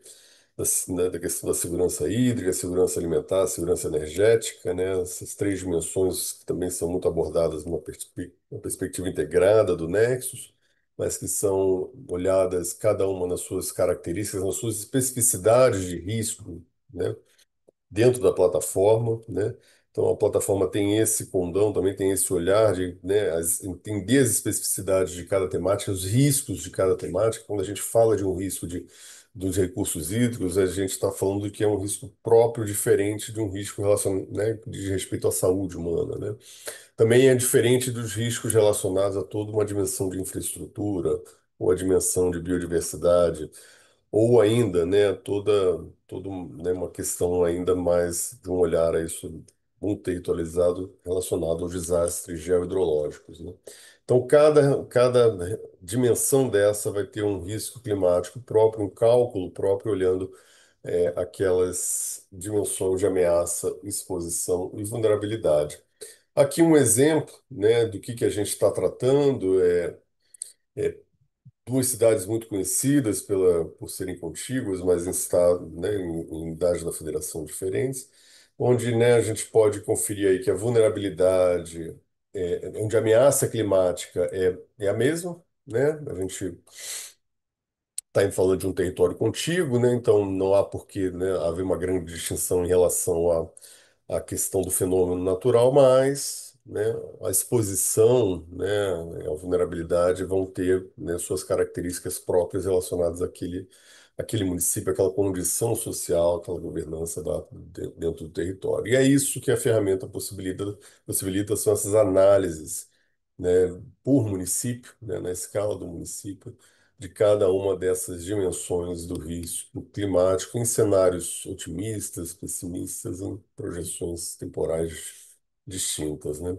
da questão da segurança hídrica, segurança alimentar, segurança energética, né? Essas três dimensões que também são muito abordadas numa perspectiva integrada do Nexus, mas que são olhadas cada uma nas suas características, nas suas especificidades de risco, né, dentro da plataforma, né? Então a plataforma tem esse condão, também tem esse olhar de, né, entender as especificidades de cada temática, os riscos de cada temática. Quando a gente fala de um risco dos recursos hídricos, a gente está falando que é um risco próprio, diferente de um risco relacionado, né, de respeito à saúde humana, né? Também é diferente dos riscos relacionados a toda uma dimensão de infraestrutura, ou a dimensão de biodiversidade, ou ainda, né, né, uma questão ainda mais de um olhar a isso muito territorializado relacionado aos desastres geohidrológicos, né? Então, cada dimensão dessa vai ter um risco climático próprio, um cálculo próprio, olhando aquelas dimensões de ameaça, exposição e vulnerabilidade. Aqui um exemplo, né, do que a gente está tratando é duas cidades muito conhecidas por serem contíguas, mas em estado, né, em unidades da federação diferentes, onde, né, a gente pode conferir aí que a vulnerabilidade, onde a ameaça climática é a mesma, né? A gente está falando de um território contíguo, né? Então não há por que, né, haver uma grande distinção em relação a questão do fenômeno natural, mas, né, a exposição, né, a vulnerabilidade vão ter, né, suas características próprias relacionadas àquele município, àquela condição social, aquela governança dentro do território. E é isso que a ferramenta possibilita são essas análises, né, por município, né, na escala do município, de cada uma dessas dimensões do risco climático em cenários otimistas, pessimistas, em projeções temporais distintas, né?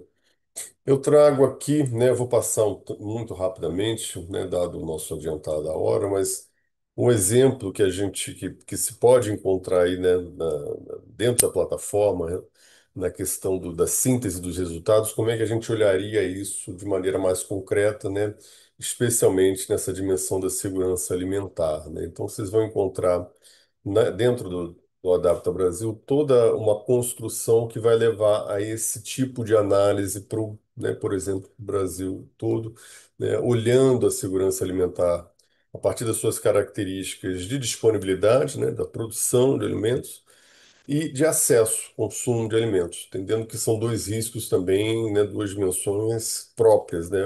Eu trago aqui, né, eu vou passar muito rapidamente, né, dado o nosso adiantado a hora, mas um exemplo que a gente que se pode encontrar aí, né, dentro da plataforma, né, na questão da síntese dos resultados, como é que a gente olharia isso de maneira mais concreta, né? Especialmente nessa dimensão da segurança alimentar, né? Então, vocês vão encontrar dentro do Adapta Brasil toda uma construção que vai levar a esse tipo de análise para o, né, por exemplo, o Brasil todo, né, olhando a segurança alimentar a partir das suas características de disponibilidade, né, da produção de alimentos e de acesso, consumo de alimentos, entendendo que são dois riscos também, né, duas dimensões próprias, né,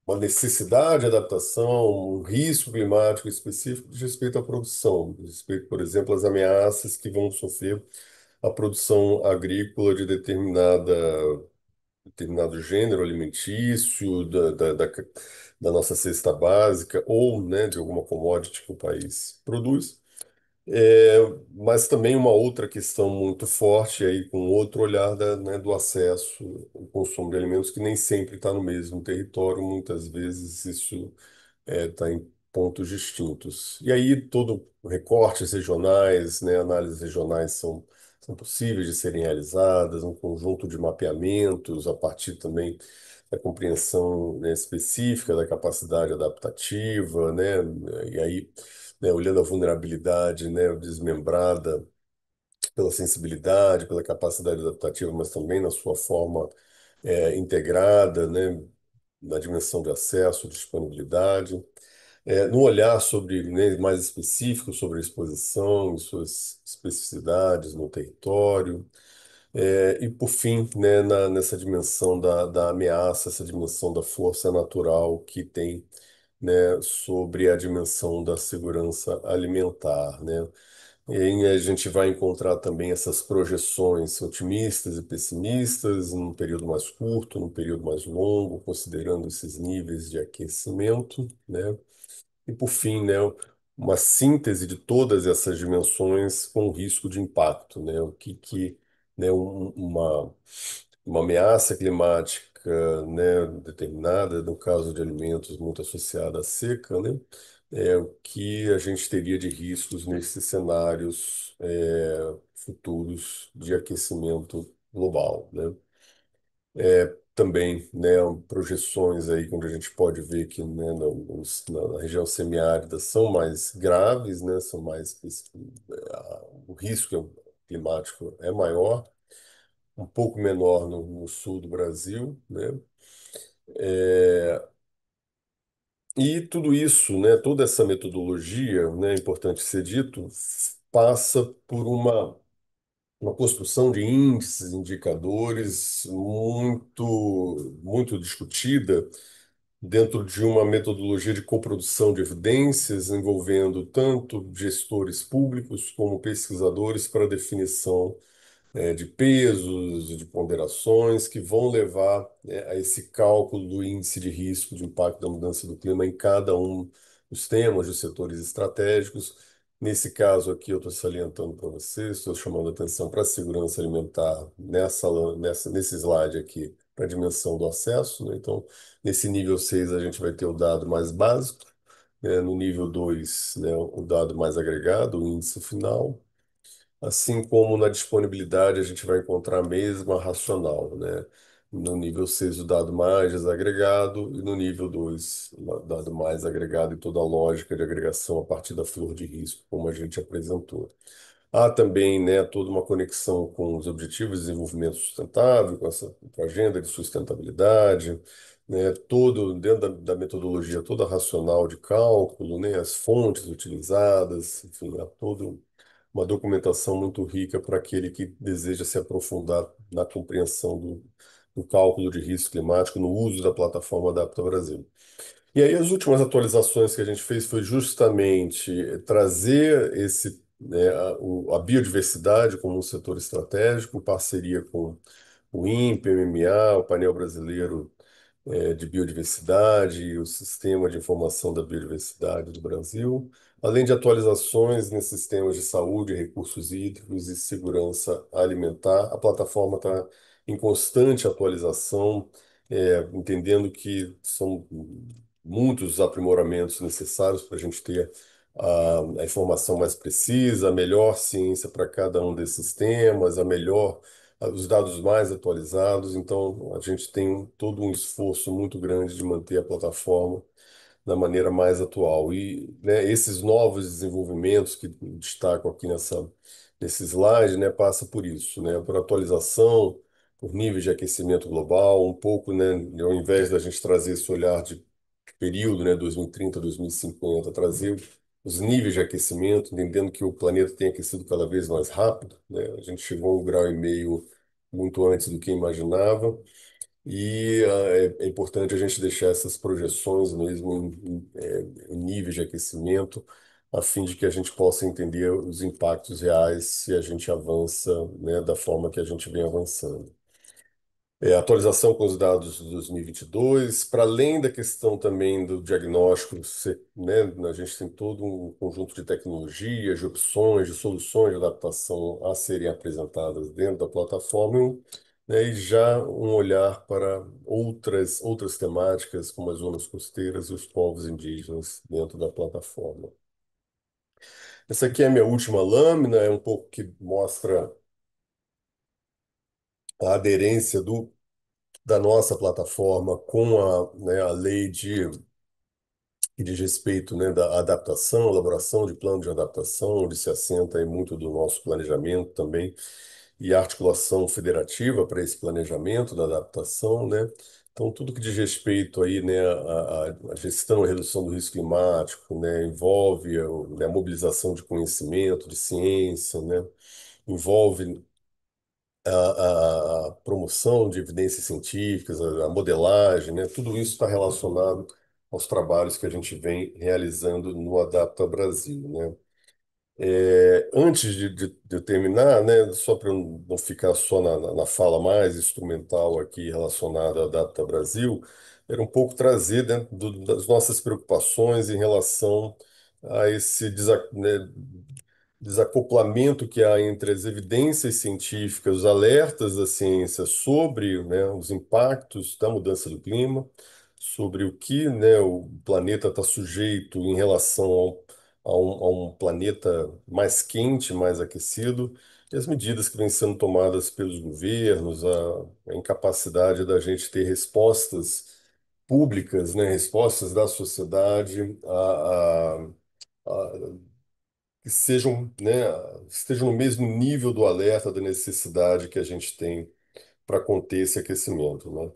uma necessidade de adaptação, um risco climático específico de respeito à produção, de respeito, por exemplo, às ameaças que vão sofrer a produção agrícola de determinado gênero alimentício, da nossa cesta básica ou, né, de alguma commodity que o país produz. É, mas também uma outra questão muito forte aí, com outro olhar né, do acesso, o consumo de alimentos que nem sempre está no mesmo território, muitas vezes isso está em pontos distintos. E aí todo recortes regionais, né, análises regionais são possíveis de serem realizadas, um conjunto de mapeamentos a partir também da compreensão, né, específica da capacidade adaptativa, né, e aí, né, olhando a vulnerabilidade, né, desmembrada pela sensibilidade, pela capacidade adaptativa, mas também na sua forma integrada, né, na dimensão de acesso, disponibilidade, no olhar sobre, né, mais específico sobre a exposição e suas especificidades no território, e por fim, né, nessa dimensão da ameaça, essa dimensão da força natural que tem, né, sobre a dimensão da segurança alimentar, né? E aí a gente vai encontrar também essas projeções otimistas e pessimistas num período mais curto, num período mais longo, considerando esses níveis de aquecimento, né? E por fim, né, uma síntese de todas essas dimensões com risco de impacto, né? O que né, uma ameaça climática, né, determinada, no caso de alimentos muito associada à seca, né? É o que a gente teria de riscos nesses cenários futuros de aquecimento global, né? Também, né, projeções aí onde a gente pode ver que, né, na região semiárida são mais graves, né, são mais o risco climático é maior, um pouco menor no sul do Brasil, né? E tudo isso, né, toda essa metodologia, né, é importante ser dito, passa por uma construção de índices, indicadores muito discutida dentro de uma metodologia de coprodução de evidências envolvendo tanto gestores públicos como pesquisadores para definição de pesos e de ponderações que vão levar a esse cálculo do índice de risco de impacto da mudança do clima em cada um dos temas, dos setores estratégicos. Nesse caso aqui, eu estou salientando para vocês, estou chamando a atenção para a segurança alimentar nesse slide aqui, para a dimensão do acesso, né? Então, nesse nível 6 a gente vai ter o dado mais básico, né? No nível 2, né, o dado mais agregado, o índice final. Assim como na disponibilidade a gente vai encontrar a mesma racional, né? No nível 6 o dado mais desagregado e no nível 2 o dado mais agregado e toda a lógica de agregação a partir da flor de risco, como a gente apresentou. Há também, né, toda uma conexão com os Objetivos de Desenvolvimento Sustentável, com a agenda de sustentabilidade, né, todo dentro da metodologia toda racional de cálculo, né, as fontes utilizadas, enfim, há todo uma documentação muito rica para aquele que deseja se aprofundar na compreensão do cálculo de risco climático no uso da plataforma Adapta Brasil. E aí as últimas atualizações que a gente fez foi justamente trazer a biodiversidade como um setor estratégico, em parceria com o INPE, o MMA, o Painel Brasileiro de Biodiversidade e o Sistema de Informação da Biodiversidade do Brasil, além de atualizações nesses sistemas de saúde, recursos hídricos e segurança alimentar. A plataforma está em constante atualização, entendendo que são muitos aprimoramentos necessários para a gente ter a informação mais precisa, a melhor ciência para cada um desses temas, os dados mais atualizados. Então, a gente tem todo um esforço muito grande de manter a plataforma da maneira mais atual. E, né, esses novos desenvolvimentos que destaco aqui nesse slide, né, passa por isso, né, por atualização, por níveis de aquecimento global, um pouco, né, ao invés da gente trazer esse olhar de período, né, 2030, 2050, trazer os níveis de aquecimento, entendendo que o planeta tem aquecido cada vez mais rápido, né, a gente chegou a 1,5 graus muito antes do que imaginava, e é importante a gente deixar essas projeções mesmo em níveis de aquecimento, a fim de que a gente possa entender os impactos reais se a gente avança, né, da forma que a gente vem avançando. Atualização com os dados de 2022, para além da questão também do diagnóstico, né, a gente tem todo um conjunto de tecnologias, de opções, de soluções de adaptação a serem apresentadas dentro da plataforma, né, e já um olhar para outras temáticas, como as zonas costeiras e os povos indígenas dentro da plataforma. Essa aqui é a minha última lâmina, é um pouco que mostra a aderência da nossa plataforma com né, a lei que diz respeito, né, da adaptação, elaboração de plano de adaptação, onde se assenta aí muito do nosso planejamento também, e a articulação federativa para esse planejamento da adaptação, né? Então, tudo que diz respeito aí, né, à gestão e redução do risco climático, né, envolve né, a mobilização de conhecimento, de ciência, né, envolve a promoção de evidências científicas, a modelagem, né? Tudo isso está relacionado aos trabalhos que a gente vem realizando no Adapta Brasil, né? Antes de eu terminar, né, só para eu não ficar só na fala mais instrumental aqui relacionada ao Adapta Brasil, era um pouco trazer dentro das nossas preocupações em relação a esse né, desacoplamento que há entre as evidências científicas, os alertas da ciência sobre, né, os impactos da mudança do clima, sobre o que, né, o planeta está sujeito em relação a um planeta mais quente, mais aquecido, e as medidas que vêm sendo tomadas pelos governos, a incapacidade da gente ter respostas públicas, né, respostas da sociedade a que sejam, né, estejam no mesmo nível do alerta da necessidade que a gente tem para conter esse aquecimento, né?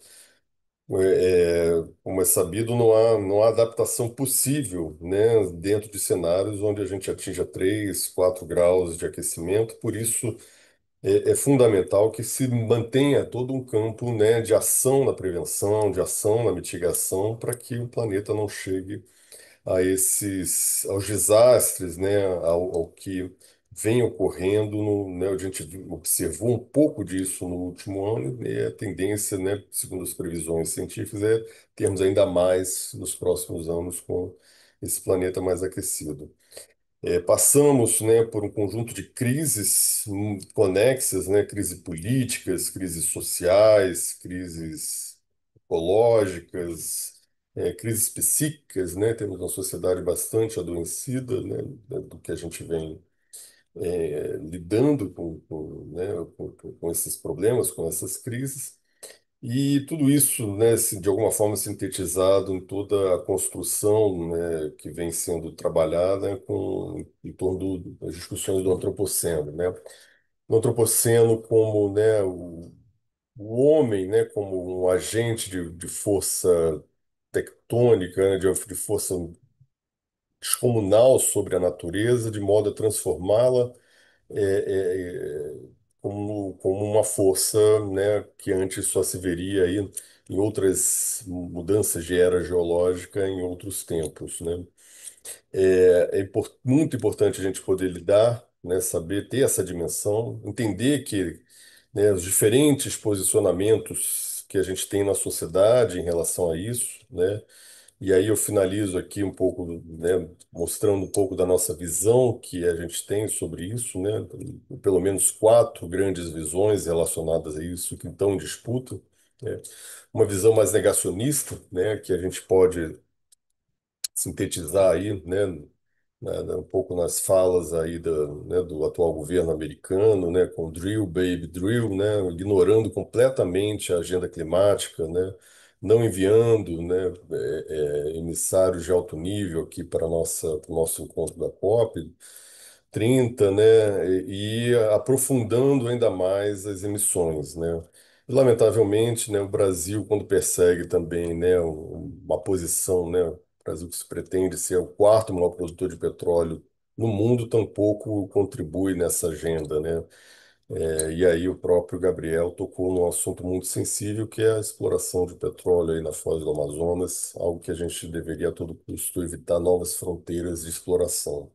Como é sabido, não há adaptação possível, né, dentro de cenários onde a gente atinja 3, 4 graus de aquecimento. Por isso, é fundamental que se mantenha todo um campo, né, de ação na prevenção, de ação na mitigação, para que o planeta não chegue aos desastres, né, ao que vem ocorrendo, né, a gente observou um pouco disso no último ano, e a tendência, né, segundo as previsões científicas, é termos ainda mais nos próximos anos com esse planeta mais aquecido. Passamos, né, por um conjunto de crises conexas, né, crises políticas, crises sociais, crises ecológicas, crises psíquicas, né, temos uma sociedade bastante adoecida, né, do que a gente vem lidando né, com esses problemas, com essas crises. E tudo isso, né, de alguma forma sintetizado em toda a construção, né, que vem sendo trabalhada em torno das discussões do antropoceno, né? O antropoceno como, né, o homem, né, como um agente de força tectônica, né, de força descomunal sobre a natureza, de modo a transformá-la como uma força, né, que antes só se veria aí em outras mudanças de era geológica em outros tempos, né? Muito importante a gente poder lidar, né, saber ter essa dimensão, entender que, né, os diferentes posicionamentos que a gente tem na sociedade em relação a isso, né? E aí eu finalizo aqui um pouco, né, mostrando um pouco da nossa visão que a gente tem sobre isso, né? Pelo menos quatro grandes visões relacionadas a isso que estão em disputa, né? Uma visão mais negacionista, né, que a gente pode sintetizar aí, né, né, um pouco nas falas aí né, do atual governo americano, né, com drill, baby, drill, né, ignorando completamente a agenda climática, né, não enviando, né, emissários de alto nível aqui para para o nosso encontro da COP 30, né, e aprofundando ainda mais as emissões, né. E, lamentavelmente, né, o Brasil, quando persegue também, né, uma posição, né, Brasil que se pretende ser o quarto maior produtor de petróleo no mundo, tampouco contribui nessa agenda, né? E aí o próprio Gabriel tocou num assunto muito sensível, que é a exploração de petróleo aí na foz do Amazonas, algo que a gente deveria a todo custo evitar novas fronteiras de exploração.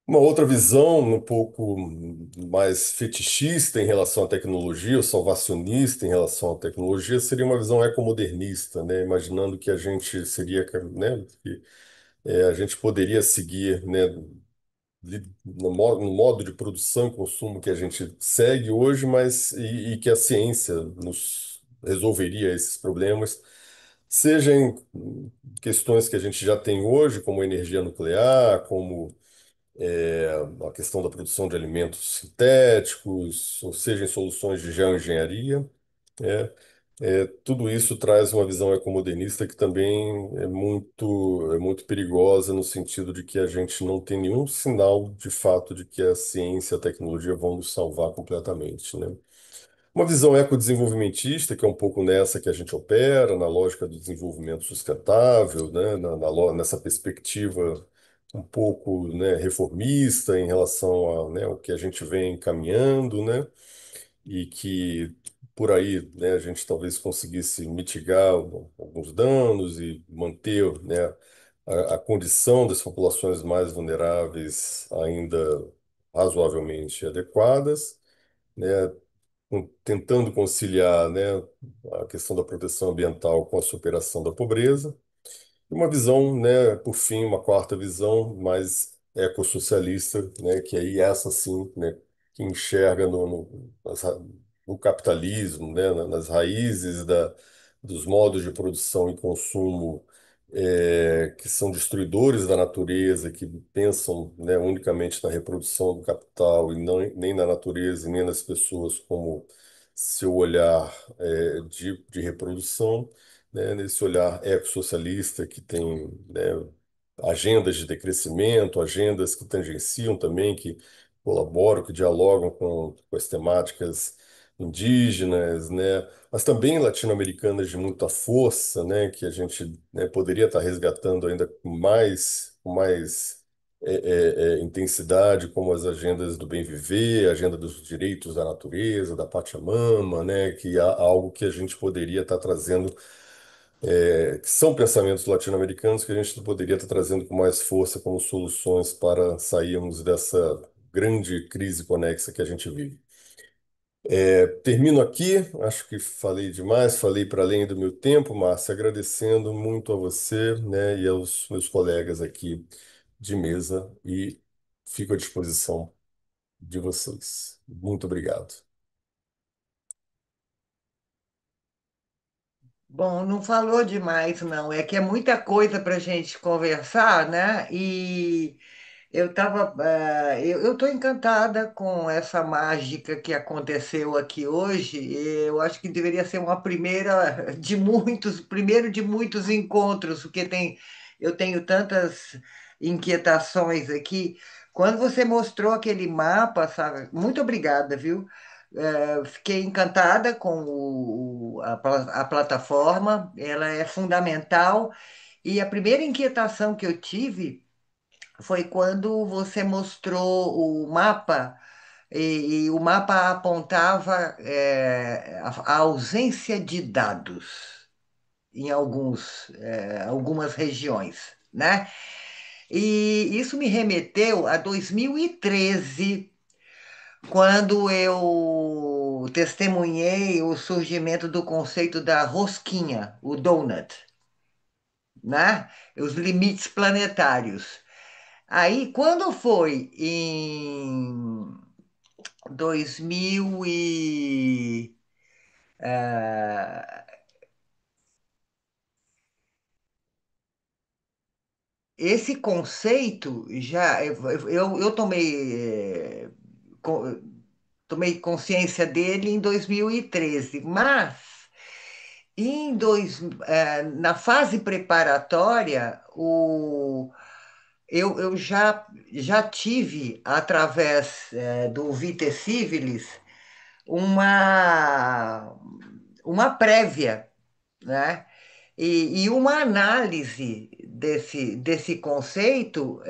Uma outra visão um pouco mais fetichista em relação à tecnologia, ou salvacionista em relação à tecnologia, seria uma visão ecomodernista, né? Imaginando que a gente seria, né, a gente poderia seguir, né, no modo de produção e consumo que a gente segue hoje, mas e que a ciência nos resolveria esses problemas, seja em questões que a gente já tem hoje, como energia nuclear, como a questão da produção de alimentos sintéticos, ou seja, em soluções de geoengenharia. é, Tudo isso traz uma visão ecomodernista que também é muito perigosa no sentido de que a gente não tem nenhum sinal de fato de que a ciência e a tecnologia vão nos salvar completamente, né? Uma visão ecodesenvolvimentista, que é um pouco nessa que a gente opera, na lógica do desenvolvimento sustentável, né? Nessa perspectiva um pouco, né, reformista em relação a, né, o que a gente vem caminhando, né? E que por aí, né, a gente talvez conseguisse mitigar alguns danos e manter, né, a condição das populações mais vulneráveis ainda razoavelmente adequadas, né, tentando conciliar, né, a questão da proteção ambiental com a superação da pobreza. Uma visão, né, por fim, uma quarta visão mais ecossocialista, né, que aí essa sim, né, que enxerga no capitalismo, né, nas raízes dos modos de produção e consumo que são destruidores da natureza, que pensam, né, unicamente na reprodução do capital e não, nem na natureza e nem nas pessoas como seu olhar de reprodução, né, nesse olhar ecossocialista que tem, né, agendas de decrescimento, agendas que tangenciam também, que colaboram, que dialogam com as temáticas indígenas, né, mas também latino-americanas de muita força, né, que a gente, né, poderia estar resgatando ainda com mais intensidade, como as agendas do bem viver, a agenda dos direitos da natureza, da Pachamama, né, que há algo que a gente poderia estar trazendo que são pensamentos latino-americanos que a gente poderia estar trazendo com mais força como soluções para sairmos dessa grande crise conexa que a gente vive. Termino aqui, acho que falei demais, falei para além do meu tempo, Márcia, agradecendo muito a você, né, e aos meus colegas aqui de mesa e fico à disposição de vocês. Muito obrigado. Bom, não falou demais, não. É que é muita coisa para a gente conversar, né? E eu estou encantada com essa mágica que aconteceu aqui hoje. Eu acho que deveria ser uma primeira de muitos, primeiro de muitos encontros, porque eu tenho tantas inquietações aqui. Quando você mostrou aquele mapa, sabe? Muito obrigada, viu? Fiquei encantada com a plataforma, ela é fundamental. E a primeira inquietação que eu tive foi quando você mostrou o mapa, e o mapa apontava a ausência de dados em algumas regiões, né? E isso me remeteu a 2013, quando eu testemunhei o surgimento do conceito da rosquinha, o donut, né? Os limites planetários. Aí, quando foi em 2000 ah, esse conceito já eu co- tomei consciência dele em 2013, mas na fase preparatória eu já tive, através do Vitae Civilis, uma, uma prévia, né? E uma análise desse conceito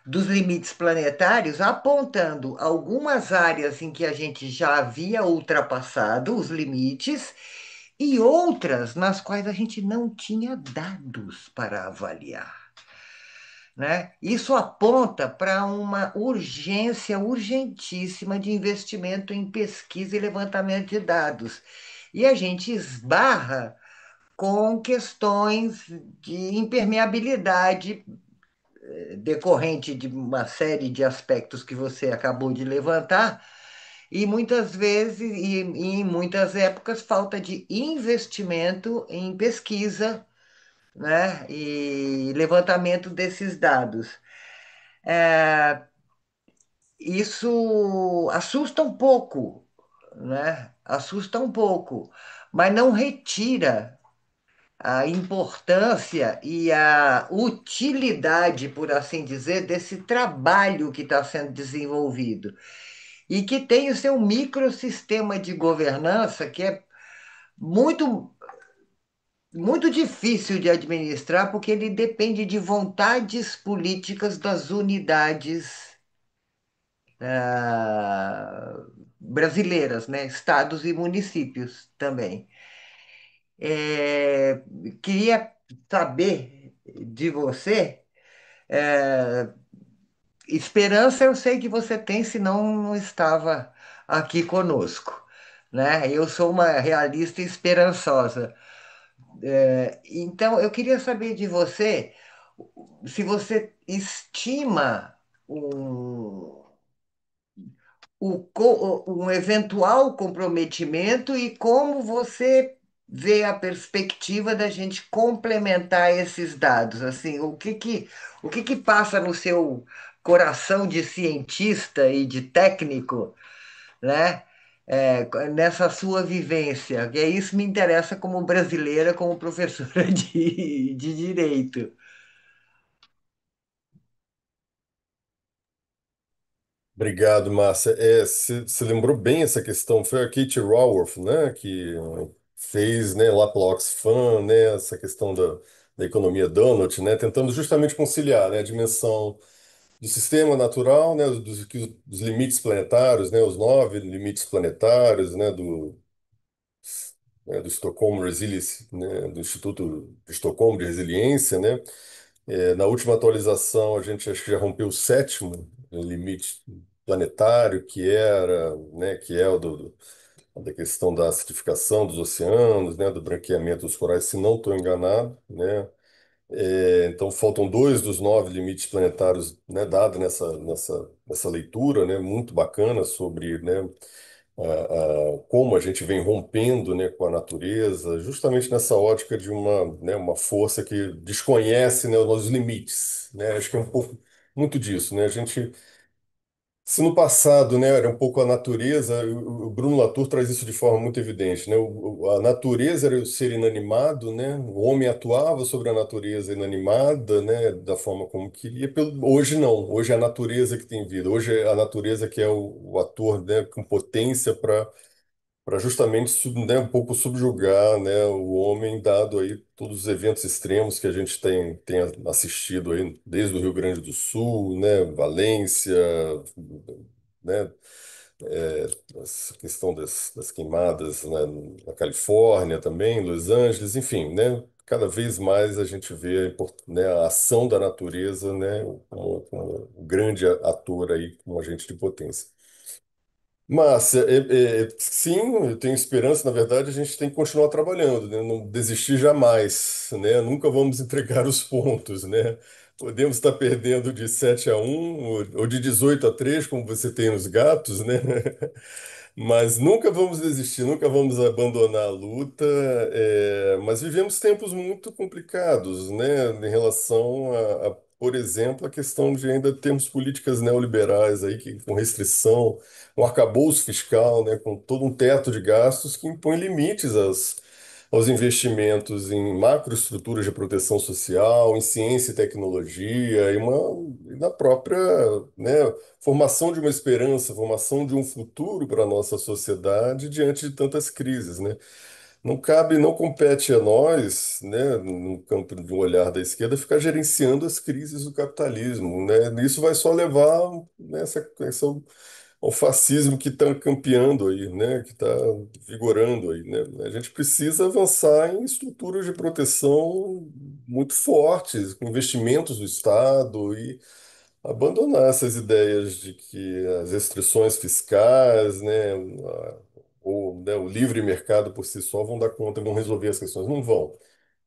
dos limites planetários, apontando algumas áreas em que a gente já havia ultrapassado os limites e outras nas quais a gente não tinha dados para avaliar, né? Isso aponta para uma urgência urgentíssima de investimento em pesquisa e levantamento de dados. E a gente esbarra com questões de impermeabilidade decorrente de uma série de aspectos que você acabou de levantar, e muitas vezes, e em muitas épocas, falta de investimento em pesquisa, né, e levantamento desses dados. Isso assusta um pouco, né? Assusta um pouco, mas não retira a importância e a utilidade, por assim dizer, desse trabalho que está sendo desenvolvido e que tem o seu microsistema de governança que é muito, muito difícil de administrar, porque ele depende de vontades políticas das unidades brasileiras, né? Estados e municípios também. É, queria saber de você. Esperança eu sei que você tem, senão não estava aqui conosco, né? Eu sou uma realista esperançosa. Então, eu queria saber de você se você estima um, um eventual comprometimento e como você vê a perspectiva da gente complementar esses dados. Assim, o que que passa no seu coração de cientista e de técnico, né? Nessa sua vivência, que é isso me interessa como brasileira, como professora de direito. Obrigado, Márcia. Você lembrou bem essa questão. Foi a Kate Raworth, né, que fez, né, lá pela Oxfam, né, essa questão da economia donut, né, tentando justamente conciliar, né, a dimensão do sistema natural, né, dos limites planetários, né, os 9 limites planetários, do Stockholm Resilience, né, do Instituto de Estocolmo de Resiliência, né. Na última atualização, a gente acho que já rompeu o sétimo limite planetário, que é da questão da acidificação dos oceanos, né, do branqueamento dos corais, se não estou enganado, né. Então faltam 2 dos 9 limites planetários, né, dado nessa leitura, né, muito bacana sobre, né, como a gente vem rompendo, né, com a natureza, justamente nessa ótica de uma força que desconhece, né, os nossos limites, né? Acho que é um pouco muito disso, né? A gente, se no passado, né, era um pouco a natureza, o Bruno Latour traz isso de forma muito evidente, né? A natureza era o ser inanimado, né? O homem atuava sobre a natureza inanimada, né, da forma como queria. Hoje não, hoje é a natureza que tem vida, hoje é a natureza que é o ator, né, com potência para justamente né, um pouco subjugar, né, o homem, dado aí todos os eventos extremos que a gente tem assistido aí, desde o Rio Grande do Sul, né, Valência, né, é, essa questão das queimadas, né, na Califórnia também, Los Angeles, enfim, né, cada vez mais a gente vê né, a ação da natureza, né, como um grande ator aí, como agente de potência. Márcia, sim, eu tenho esperança. Na verdade, a gente tem que continuar trabalhando, né? Não desistir jamais, né? Nunca vamos entregar os pontos, né? Podemos estar perdendo de 7-1 ou de 18-3, como você tem nos gatos, né? Mas nunca vamos desistir, nunca vamos abandonar a luta. Mas vivemos tempos muito complicados, né, em relação por exemplo, a questão de ainda termos políticas neoliberais aí que, com restrição, um arcabouço fiscal, né, com todo um teto de gastos que impõe limites aos investimentos em macroestruturas de proteção social, em ciência e tecnologia, e na própria, né, formação de uma esperança, formação de um futuro para a nossa sociedade diante de tantas crises, né? Não cabe, não compete a nós, né, no campo de um olhar da esquerda, ficar gerenciando as crises do capitalismo, né? Isso vai só levar, né, ao fascismo que está campeando aí, né, que está vigorando aí, né? A gente precisa avançar em estruturas de proteção muito fortes, com investimentos do Estado e abandonar essas ideias de que as restrições fiscais, né, ou, né, o livre mercado por si só vão dar conta, vão resolver as questões. Não vão.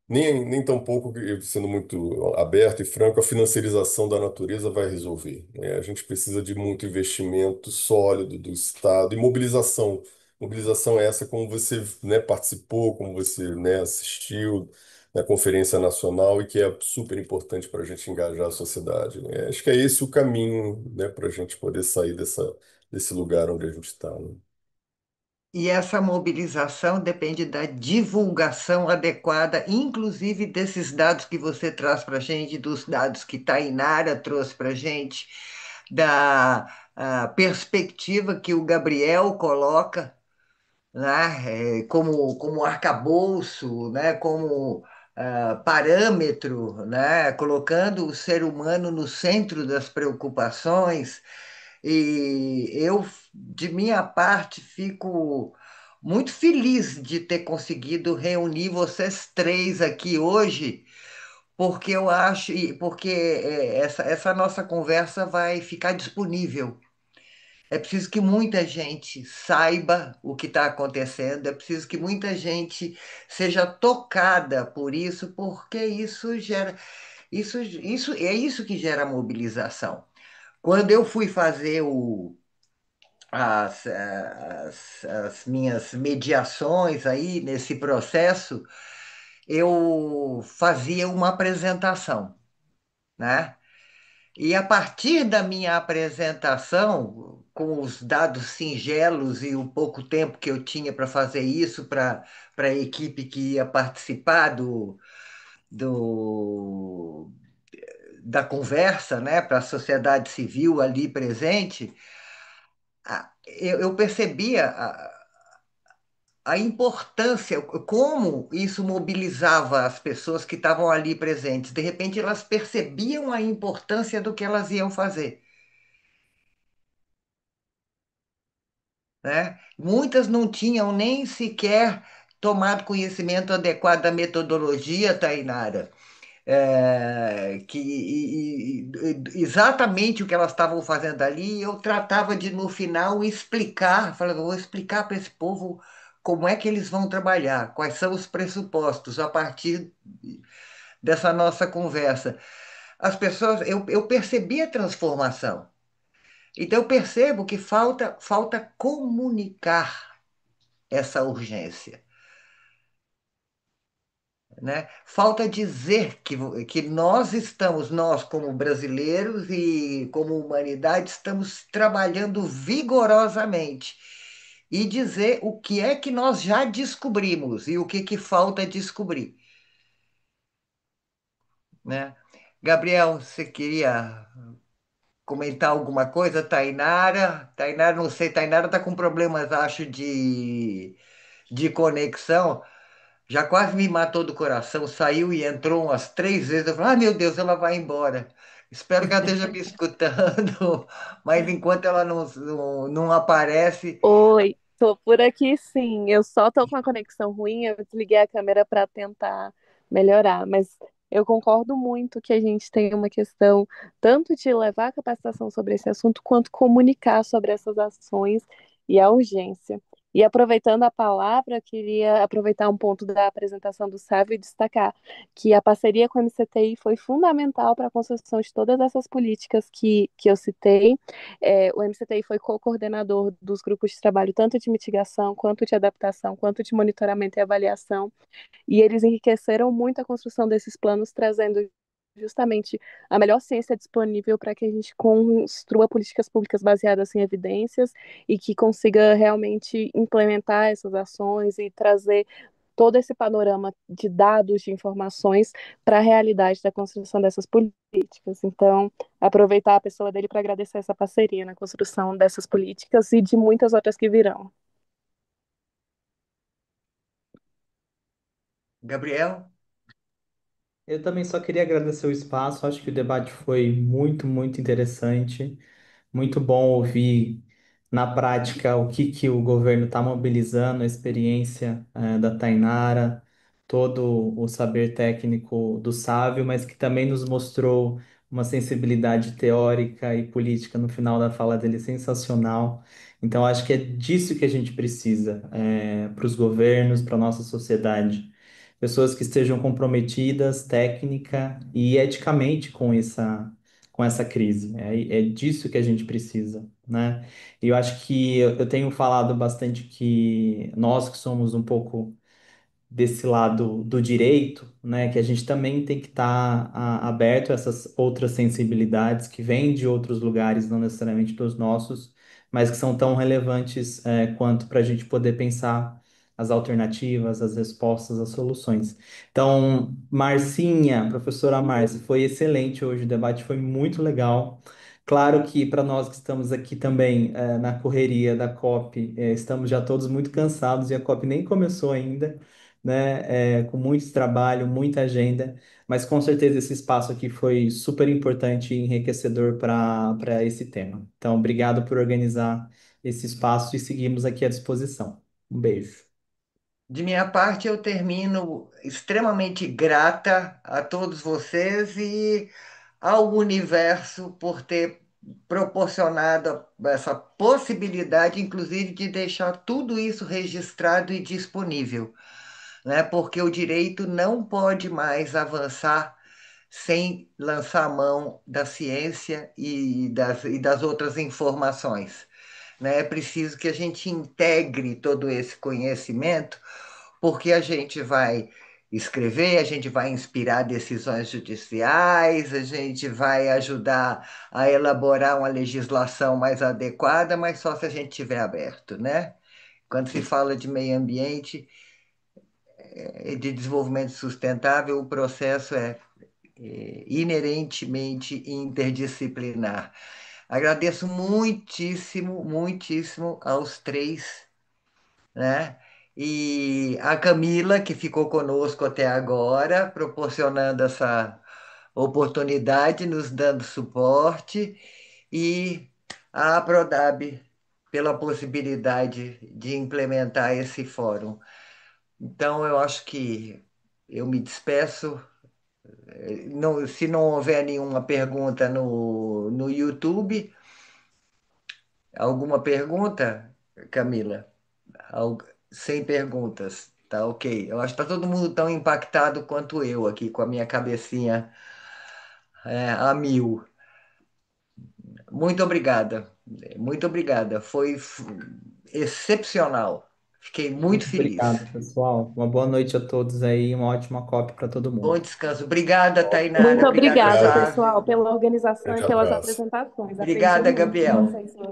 Nem tampouco, sendo muito aberto e franco, a financiarização da natureza vai resolver, né? A gente precisa de muito investimento sólido do Estado e mobilização. Mobilização essa, como você, né, participou, como você, né, assistiu na Conferência Nacional e que é super importante para a gente engajar a sociedade, né? Acho que é esse o caminho, né, para a gente poder sair desse lugar onde a gente está, né? E essa mobilização depende da divulgação adequada, inclusive desses dados que você traz para a gente, dos dados que Tainara trouxe para a gente, da perspectiva que o Gabriel coloca, né, como arcabouço, né, como parâmetro, né, colocando o ser humano no centro das preocupações. E eu, de minha parte, fico muito feliz de ter conseguido reunir vocês três aqui hoje, porque eu acho, porque essa nossa conversa vai ficar disponível. É preciso que muita gente saiba o que está acontecendo, é preciso que muita gente seja tocada por isso, porque é isso que gera mobilização. Quando eu fui fazer as minhas mediações aí nesse processo, eu fazia uma apresentação, né? E a partir da minha apresentação, com os dados singelos e o pouco tempo que eu tinha para fazer isso para a equipe que ia participar do, da conversa, né, para a sociedade civil ali presente, eu percebia a importância, como isso mobilizava as pessoas que estavam ali presentes. De repente, elas percebiam a importância do que elas iam fazer, né? Muitas não tinham nem sequer tomado conhecimento adequado da metodologia, Tainara. Exatamente o que elas estavam fazendo ali, eu tratava de, no final, explicar, falava, vou explicar para esse povo como é que eles vão trabalhar, quais são os pressupostos a partir dessa nossa conversa. As pessoas, eu percebi a transformação. Então, eu percebo que falta comunicar essa urgência, né? Falta dizer que nós estamos, nós como brasileiros e como humanidade, estamos trabalhando vigorosamente e dizer o que é que nós já descobrimos e o que falta descobrir, né? Gabriel, você queria comentar alguma coisa? Tainara? Tainara, não sei, Tainara está com problemas, acho, de conexão. Já quase me matou do coração, saiu e entrou umas 3 vezes. Eu falei, ah, meu Deus, ela vai embora. Espero que ela esteja me escutando, mas enquanto ela não aparece, Oi, tô por aqui sim. Eu só tô com a conexão ruim, eu desliguei a câmera para tentar melhorar, mas eu concordo muito que a gente tem uma questão tanto de levar a capacitação sobre esse assunto quanto comunicar sobre essas ações e a urgência. E aproveitando a palavra, eu queria aproveitar um ponto da apresentação do Sávio e destacar que a parceria com a MCTI foi fundamental para a construção de todas essas políticas que eu citei. O MCTI foi co-coordenador dos grupos de trabalho, tanto de mitigação, quanto de adaptação, quanto de monitoramento e avaliação, e eles enriqueceram muito a construção desses planos, trazendo justamente a melhor ciência disponível para que a gente construa políticas públicas baseadas em evidências e que consiga realmente implementar essas ações e trazer todo esse panorama de dados, de informações para a realidade da construção dessas políticas. Então, aproveitar a pessoa dele para agradecer essa parceria na construção dessas políticas e de muitas outras que virão. Gabriel? Eu também só queria agradecer o espaço, acho que o debate foi muito, muito interessante. Muito bom ouvir na prática o que que o governo está mobilizando, a experiência da Tainara, todo o saber técnico do Sávio, mas que também nos mostrou uma sensibilidade teórica e política no final da fala dele sensacional. Então, acho que é disso que a gente precisa para os governos, para a nossa sociedade. Pessoas que estejam comprometidas técnica e eticamente com essa crise. É disso que a gente precisa, né? E eu acho que eu tenho falado bastante que nós que somos um pouco desse lado do direito, né, que a gente também tem que estar aberto a essas outras sensibilidades que vêm de outros lugares, não necessariamente dos nossos, mas que são tão relevantes quanto para a gente poder pensar as alternativas, as respostas, as soluções. Então, Marcinha, professora Márcia, foi excelente hoje, o debate foi muito legal. Claro que para nós que estamos aqui também na correria da COP, estamos já todos muito cansados e a COP nem começou ainda, né? Com muito trabalho, muita agenda, mas com certeza esse espaço aqui foi super importante e enriquecedor para esse tema. Então, obrigado por organizar esse espaço e seguimos aqui à disposição. Um beijo. De minha parte, eu termino extremamente grata a todos vocês e ao universo por ter proporcionado essa possibilidade, inclusive, de deixar tudo isso registrado e disponível, né? Porque o direito não pode mais avançar sem lançar a mão da ciência e das outras informações, né? É preciso que a gente integre todo esse conhecimento, porque a gente vai escrever, a gente vai inspirar decisões judiciais, a gente vai ajudar a elaborar uma legislação mais adequada, mas só se a gente tiver aberto, né? Quando se fala de meio ambiente e de desenvolvimento sustentável, o processo é inerentemente interdisciplinar. Agradeço muitíssimo, muitíssimo aos três, né? E a Camila, que ficou conosco até agora, proporcionando essa oportunidade, nos dando suporte, e a Prodab pela possibilidade de implementar esse fórum. Então, eu acho que eu me despeço. Não, se não houver nenhuma pergunta no YouTube, alguma pergunta, Camila? Al- Sem perguntas, tá ok. Eu acho que tá todo mundo tão impactado quanto eu aqui, com a minha cabecinha a mil. Muito obrigada, muito obrigada. Foi excepcional. Fiquei muito Muito feliz. obrigado, pessoal. Uma boa noite a todos aí, uma ótima COP para todo Bom mundo. descanso. Obrigada, Tainara. Muito Obrigada, obrigada, Obrigado, Sávio. pessoal, pela organização grande e pelas abraço. apresentações. Aprendi Obrigada, muito com Gabriel. vocês hoje.